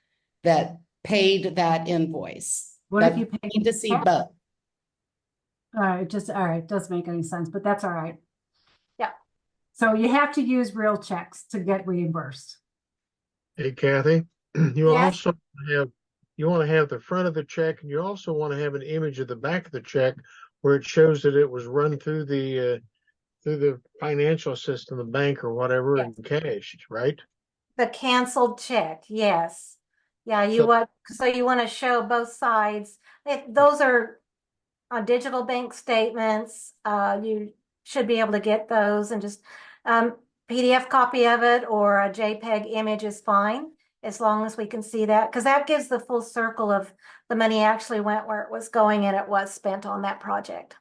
that paid that invoice. What if you paid to see both? All right, doesn't make any sense, but that's all right. Yeah. So you have to use real checks to get reimbursed. Hey, Kathy, you also want to have the front of the check, and you also want to have an image of the back of the check where it shows that it was run through the financial system, the bank or whatever, and cashed, right? The canceled check, yes. Yeah, you want to show both sides. If those are on digital bank statements, you should be able to get those, and just PDF copy of it or a JPEG image is fine, as long as we can see that, because that gives the full circle of the money actually went where it was going and it was spent on that project.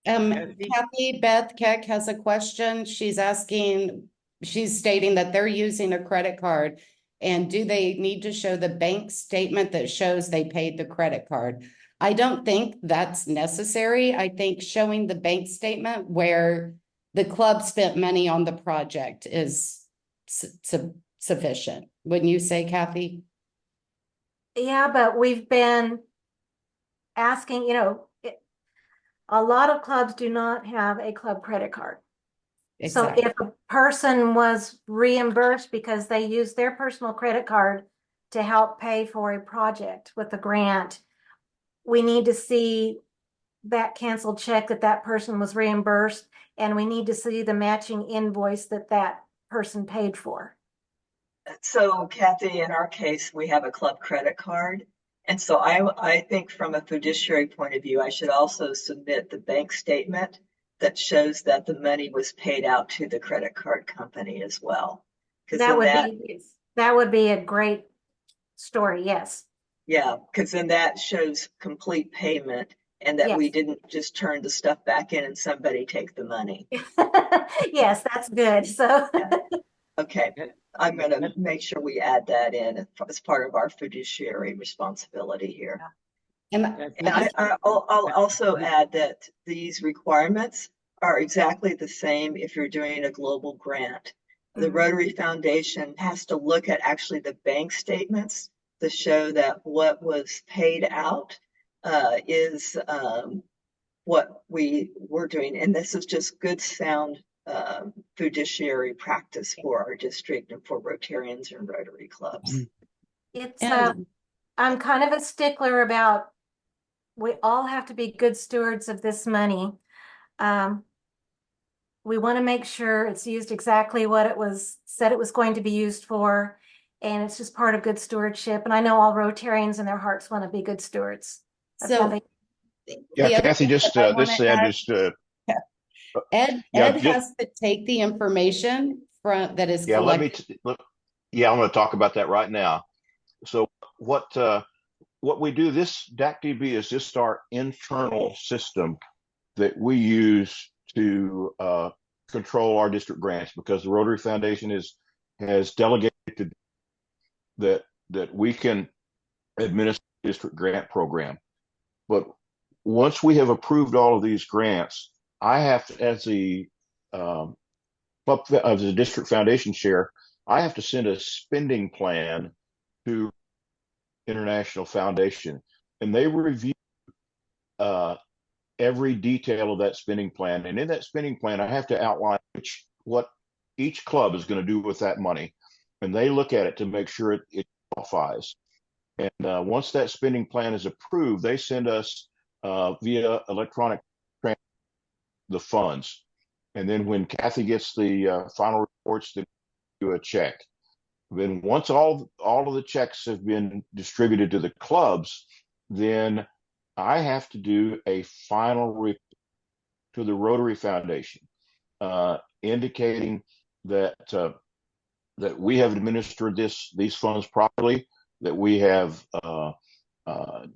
Kathy Beth Keck has a question. She's stating that they're using a credit card, and do they need to show the bank statement that shows they paid the credit card? I don't think that's necessary. I think showing the bank statement where the club spent money on the project is sufficient. Wouldn't you say, Kathy? Yeah, but we've been asking, a lot of clubs do not have a club credit card. Exactly. So if a person was reimbursed because they used their personal credit card to help pay for a project with a grant, we need to see that canceled check that person was reimbursed, and we need to see the matching invoice that person paid for. So Kathy, in our case, we have a club credit card. And so I think from a fiduciary point of view, I should also submit the bank statement that shows that the money was paid out to the credit card company as well. That would be a great story, yes. Yeah, because then that shows complete payment and that we didn't just turn the stuff back in and somebody take the money. Yes, that's good. So okay, I'm going to make sure we add that in as part of our fiduciary responsibility here. And I'll also add that these requirements are exactly the same if you're doing a global grant. The Rotary Foundation has to look at actually the bank statements to show that what was paid out is what we were doing. And this is just good, sound fiduciary practice for our district and for Rotarians and Rotary clubs. It's I'm kind of a stickler about, we all have to be good stewards of this money. We want to make sure it's used exactly what it was said it was going to be used for, and it's just part of good stewardship. And I know all Rotarians in their hearts want to be good stewards. So yeah, Kathy, Ed has to take the information that is collected. I'm going to talk about that right now. So what we do, this DACDB is just our internal system that we use to control our district grants, because the Rotary Foundation has delegated that we can administer the district grant program. But once we have approved all of these grants, I have to, as the district foundation chair, I have to send a spending plan to International Foundation, and they review every detail of that spending plan. And in that spending plan, I have to outline what each club is going to do with that money, and they look at it to make sure it qualifies. And once that spending plan is approved, they send us via electronic the funds. And then when Kathy gets the final reports, they do a check. Then once all of the checks have been distributed to the clubs, then I have to do a final report to the Rotary Foundation, indicating that we have administered these funds properly, that we have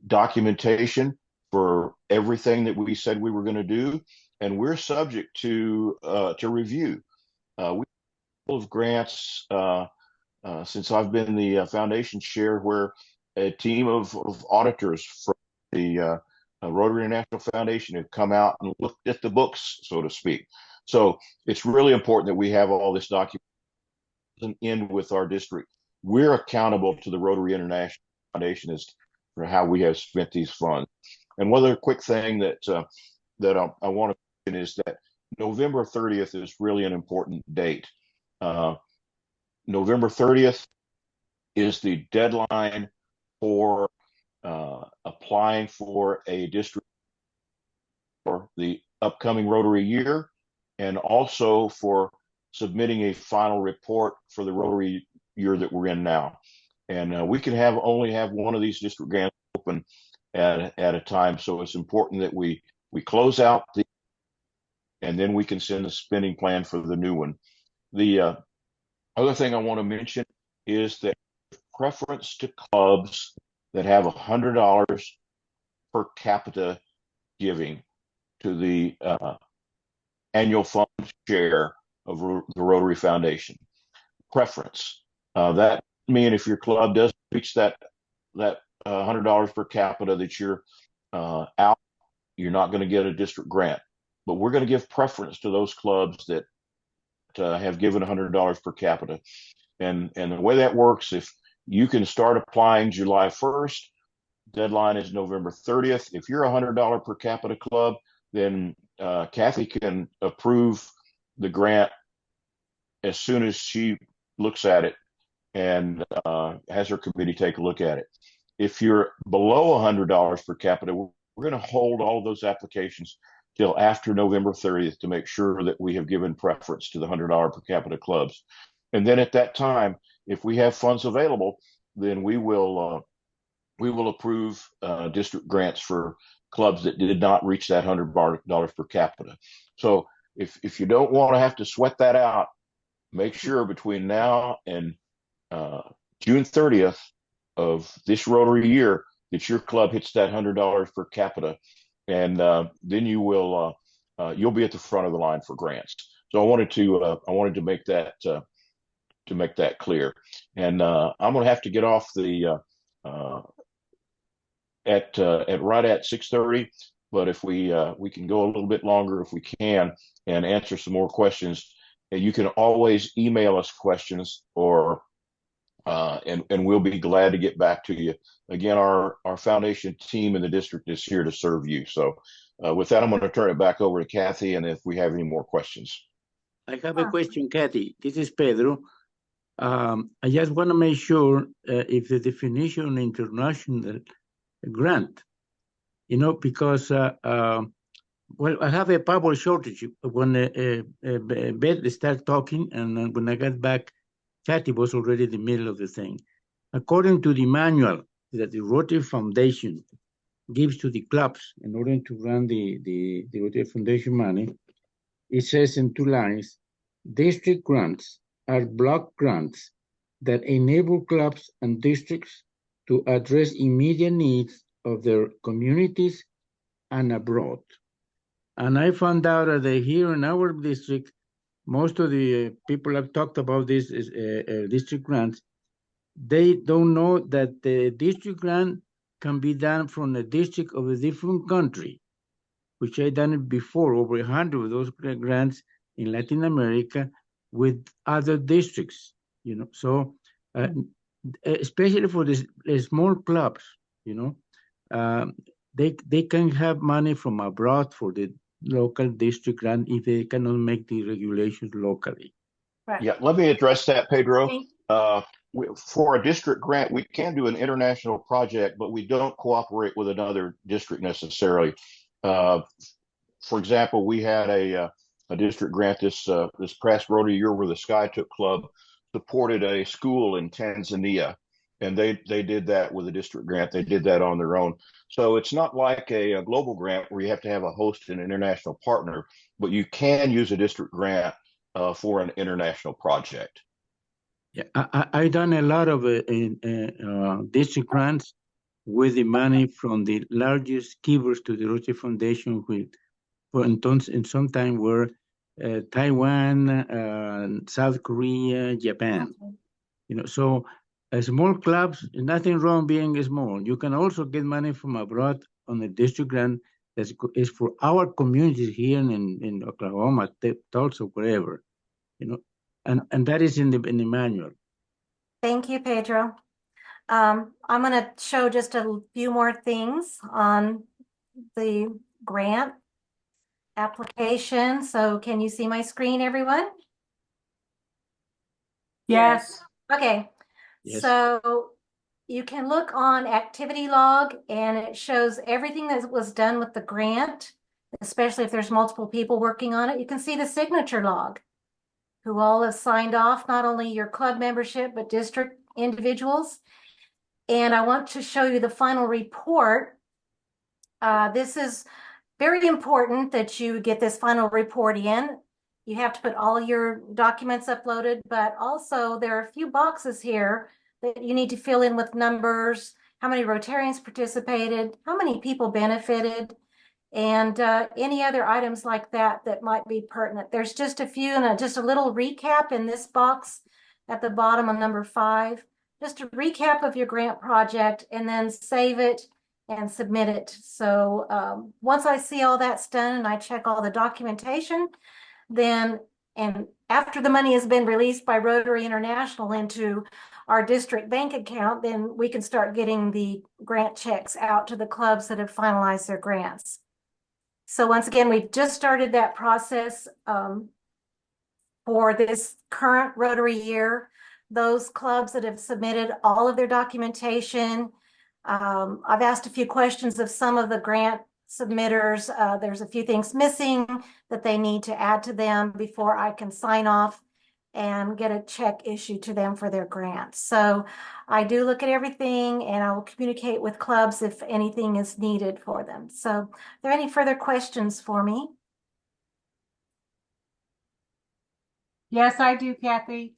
documentation for everything that we said we were going to do, and we're subject to review. We have grants since I've been the foundation chair, where a team of auditors from the Rotary International Foundation have come out and looked at the books, so to speak. So it's really important that we have all this documentation in with our district. We're accountable to the Rotary International Foundation as for how we have spent these funds. And one other quick thing that I want to mention is that November 30th is really an important date. November 30th is the deadline for applying for a district for the upcoming Rotary year, and also for submitting a final report for the Rotary year that we're in now. And we can only have one of these district grants open at a time. So it's important that we close out and then we can send the spending plan for the new one. The other thing I want to mention is that preference to clubs that have $100 per capita giving to the annual fund share of the Rotary Foundation. Preference. That means if your club doesn't reach that $100 per capita that you're out, you're not going to get a district grant. But we're going to give preference to those clubs that have given $100 per capita. And the way that works, if you can start applying July 1st, deadline is November 30th. If you're a $100 per capita club, then Kathy can approve the grant as soon as she looks at it and has her committee take a look at it. If you're below $100 per capita, we're going to hold all of those applications till after November 30th to make sure that we have given preference to the $100 per capita clubs. And then at that time, if we have funds available, then we will approve district grants for clubs that did not reach that $100 per capita. So if you don't want to have to sweat that out, make sure between now and June 30th of this Rotary year that your club hits that $100 per capita, and then you'll be at the front of the line for grants. So I wanted to make that clear. And I'm going to have to get off the at right at 6:30. But if we can go a little bit longer if we can and answer some more questions, and you can always email us questions or and we'll be glad to get back to you. Again, our foundation team in the district is here to serve you. So with that, I'm going to turn it back over to Kathy, and if we have any more questions. I have a question, Kathy. This is Pedro. I just want to make sure if the definition international grant, because well, I have a power shortage. When Beth started talking, and when I got back, Kathy was already in the middle of the thing. According to the manual that the Rotary Foundation gives to the clubs in order to run the Rotary Foundation money, it says in 2 lines, district grants are block grants that enable clubs and districts to address immediate needs of their communities and abroad. And I found out that here in our district, most of the people have talked about this district grants. They don't know that the district grant can be done from a district of a different country, which I done it before, over 100 of those grants in Latin America with other districts, So especially for the small clubs, they can have money from abroad for the local district grant if they cannot make the regulations locally. Right. Yeah, let me address that, Pedro. For a district grant, we can do an international project, but we don't cooperate with another district necessarily. For example, we had a district grant this past Rotary year where the Skytook Club supported a school in Tanzania, and they did that with a district grant. They did that on their own. So it's not like a global grant where you have to have a host and international partner, but you can use a district grant for an international project. Yeah, I done a lot of district grants with the money from the largest givers to the Rotary Foundation, in some time were Taiwan, South Korea, Japan. So small clubs, nothing wrong being small. You can also get money from abroad on a district grant that is for our communities here in Oklahoma, Tulsa, wherever, and that is in the manual. Thank you, Pedro. I'm going to show just a few more things on the grant application. So can you see my screen, everyone? Yes. Okay. Yes. So you can look on activity log, and it shows everything that was done with the grant, especially if there's multiple people working on it. You can see the signature log, who all have signed off, not only your club membership, but district individuals. And I want to show you the final report. This is very important that you get this final report in. You have to put all your documents uploaded, but also there are a few boxes here that you need to fill in with numbers, how many Rotarians participated, how many people benefited, and any other items like that that might be pertinent. There's just a few, and just a little recap in this box at the bottom of number 5. Just a recap of your grant project, and then save it and submit it. So once I see all that's done and I check all the documentation, then, and after the money has been released by Rotary International into our district bank account, then we can start getting the grant checks out to the clubs that have finalized their grants. So once again, we've just started that process for this current Rotary year. Those clubs that have submitted all of their documentation, I've asked a few questions of some of the grant submitters. There's a few things missing that they need to add to them before I can sign off and get a check issued to them for their grants. So I do look at everything, and I will communicate with clubs if anything is needed for them. So are there any further questions for me? Yes, I do, Kathy.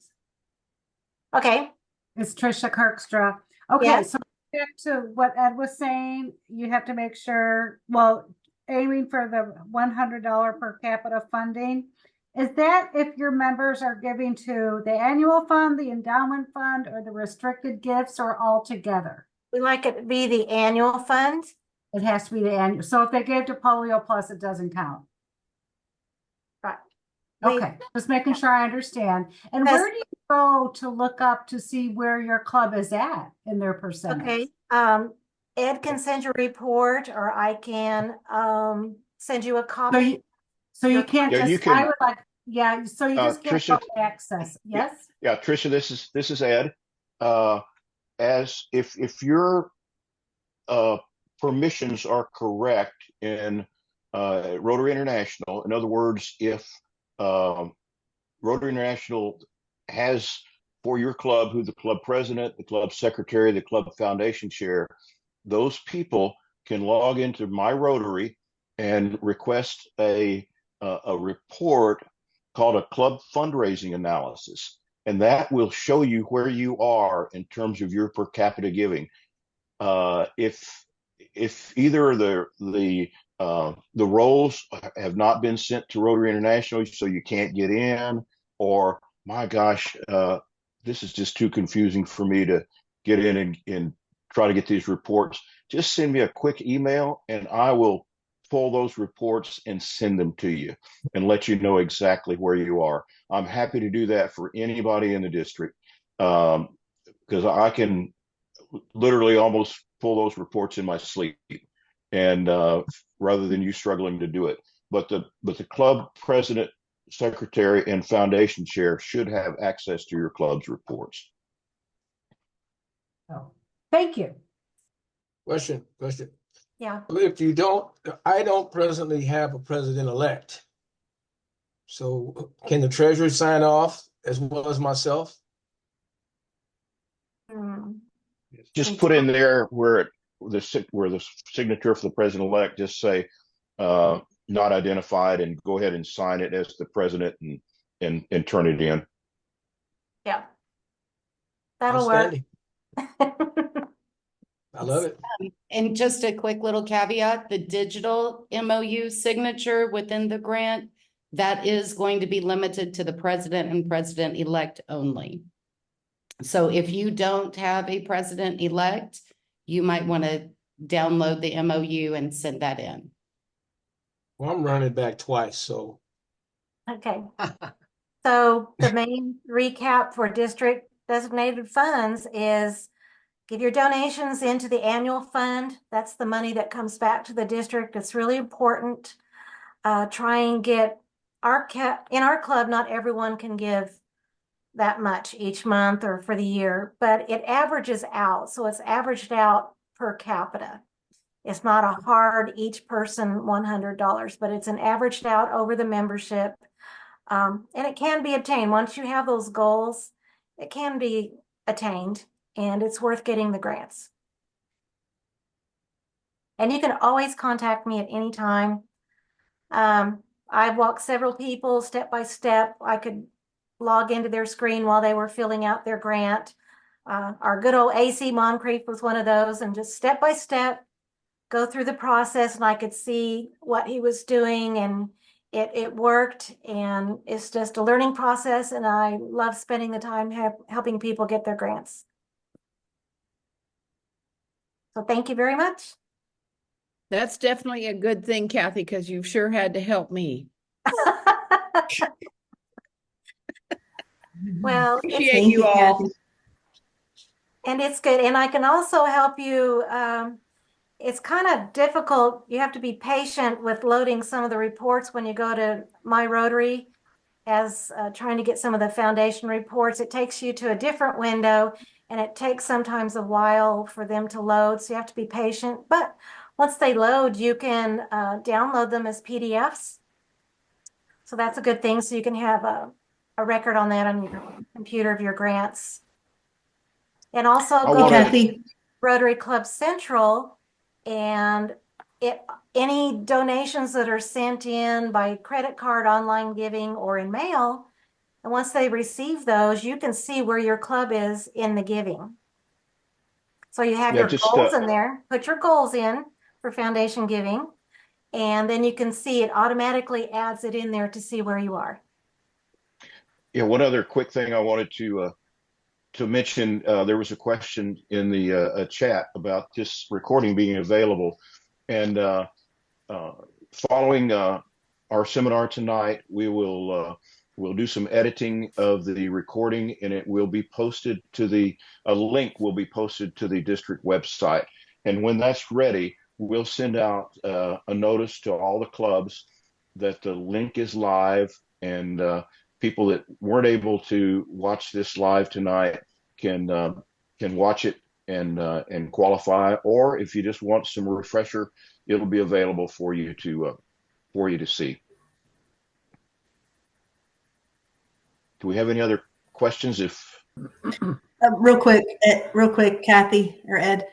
Okay. It's Trisha Kirkstra. Okay, Yes. so back to what Ed was saying, you have to make sure, well, aiming for the $100 per capita funding. Is that if your members are giving to the annual fund, the endowment fund, or the restricted gifts, or all together? We like it to be the annual fund. It has to be the annual. So if they gave to Polio Plus, it doesn't count. Right. Okay, just making sure I understand. And where do you go to look up to see where your club is at in their percentage? Okay. Ed can send you a report, or I can send you a copy. So you can't Yeah, just, you can, I would like, yeah, so you just can't Tricia, access. Yes? yeah, Tricia, this is Ed. As if your permissions are correct in Rotary International, in other words, if Rotary International has for your club who the club president, the club secretary, the club foundation chair, those people can log into My Rotary and request a report called a club fundraising analysis, and that will show you where you are in terms of your per capita giving. If either the rolls have not been sent to Rotary International, so you can't get in, or my gosh, this is just too confusing for me to get in and try to get these reports, just send me a quick email and I will pull those reports and send them to you and let you know exactly where you are. I'm happy to do that for anybody in the district, because I can literally almost pull those reports in my sleep, and rather than you struggling to do it. But the club president, secretary, and foundation chair should have access to your club's reports. Oh, thank you. Question. Yeah. If you don't, I don't presently have a president-elect. So can the treasurer sign off as well as myself? Just put in there where the signature for the president-elect, just say not identified, and go ahead and sign it as the president and turn it in. Yeah. That'll work. I love it. And just a quick little caveat, the digital MOU signature within the grant, that is going to be limited to the president and president-elect only. So if you don't have a president-elect, you might want to download the MOU and send that in. Well, I'm running back twice, so. Okay. So the main recap for district designated funds is give your donations into the annual fund. That's the money that comes back to the district. It's really important. Try and get in our club, not everyone can give that much each month or for the year, but it averages out. So it's averaged out per capita. It's not a hard each person $100, but it's an averaged out over the membership. And it can be obtained. Once you have those goals, it can be attained, and it's worth getting the grants. And you can always contact me at any time. I've walked several people step by step. I could log into their screen while they were filling out their grant. Our good old AC Moncrief was one of those, and just step by step, go through the process, and I could see what he was doing, and it worked, and it's just a learning process, and I love spending the time helping people get their grants. So thank you very much. That's definitely a good thing, Kathy, because you've sure had to help me. Well, appreciate you all. Kathy. And it's good. And I can also help you. It's kind of difficult. You have to be patient with loading some of the reports when you go to My Rotary, as trying to get some of the foundation reports. It takes you to a different window, and it takes sometimes a while for them to load. So you have to be patient. But once they load, you can download them as PDFs. So that's a good thing. So you can have a record on that on your computer of your grants. And also go to Rotary Club Central, and any donations that are sent in by credit card, online giving, or in mail, and once they receive those, you can see where your club is in the giving. So you have your goals in there. Put your goals in for foundation giving, and then you can see it automatically adds it in there to see where you are. Yeah, one other quick thing I wanted to mention, there was a question in the chat about this recording being available, and following our seminar tonight, we'll do some editing of the recording, and it will be posted to a link will be posted to the district website. And when that's ready, we'll send out a notice to all the clubs that the link is live, and people that weren't able to watch this live tonight can watch it and qualify. Or if you just want some refresher, it'll be available for you to see. Do we have any other questions? Real quick, Kathy or Ed.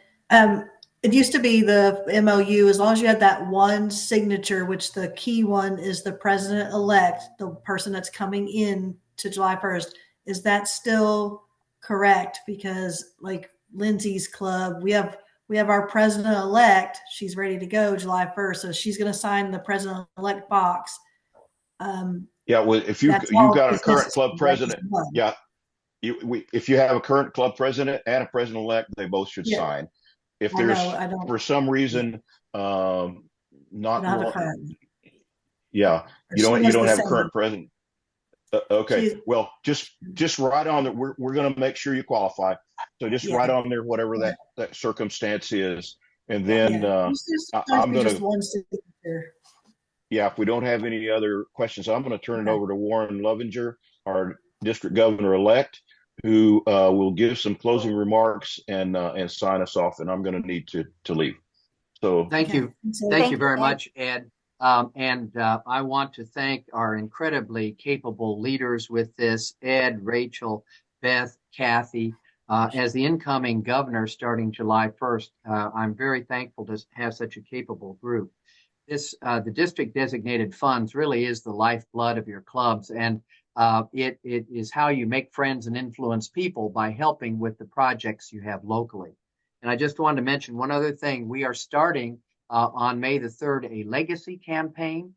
It used to be the MOU, as long as you had that one signature, which the key one is the president-elect, the person that's coming in to July 1st. Is that still correct? Because like Lindsay's club, we have our president-elect. She's ready to go July 1st. So she's going to sign the president-elect box. Yeah, well, if you've got a current club president, yeah, if you have a current club president and a president-elect, they both should sign. If there's for some reason not you don't have a current president. Okay, well, just write on that. We're going to make sure you qualify. So just write on there whatever that circumstance is, and then I'm going to. Yeah, if we don't have any other questions, I'm going to turn it over to Warren Lovinger, our district governor-elect, who will give some closing remarks and sign us off. And I'm going to need to leave. So thank you very much, Ed. I want to thank our incredibly capable leaders with this: Ed, Rachel, Beth, Kathy. As the incoming governor starting July 1st, I'm very thankful to have such a capable group. The district designated funds really is the lifeblood of your clubs, and it is how you make friends and influence people by helping with the projects you have locally. And I just wanted to mention one other thing. We are starting on May the 3rd a legacy campaign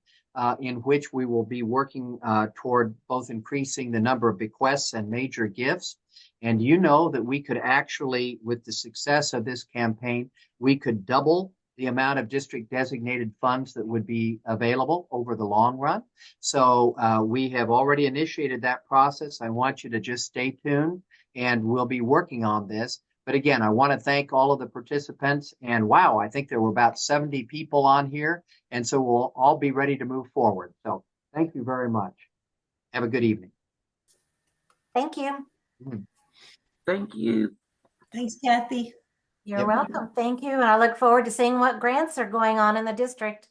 in which we will be working toward both increasing the number of bequests and major gifts. And you know that we could actually, with the success of this campaign, we could double the amount of district designated funds that would be available over the long run. So we have already initiated that process. I want you to just stay tuned, and we'll be working on this. But again, I want to thank all of the participants, and wow, I think there were about 70 people on here. And so we'll all be ready to move forward. So thank you very much. Have a good evening. Thank you. Thank you. Thanks, Kathy. You're welcome. Thank you. And I look forward to seeing what grants are going on in the district.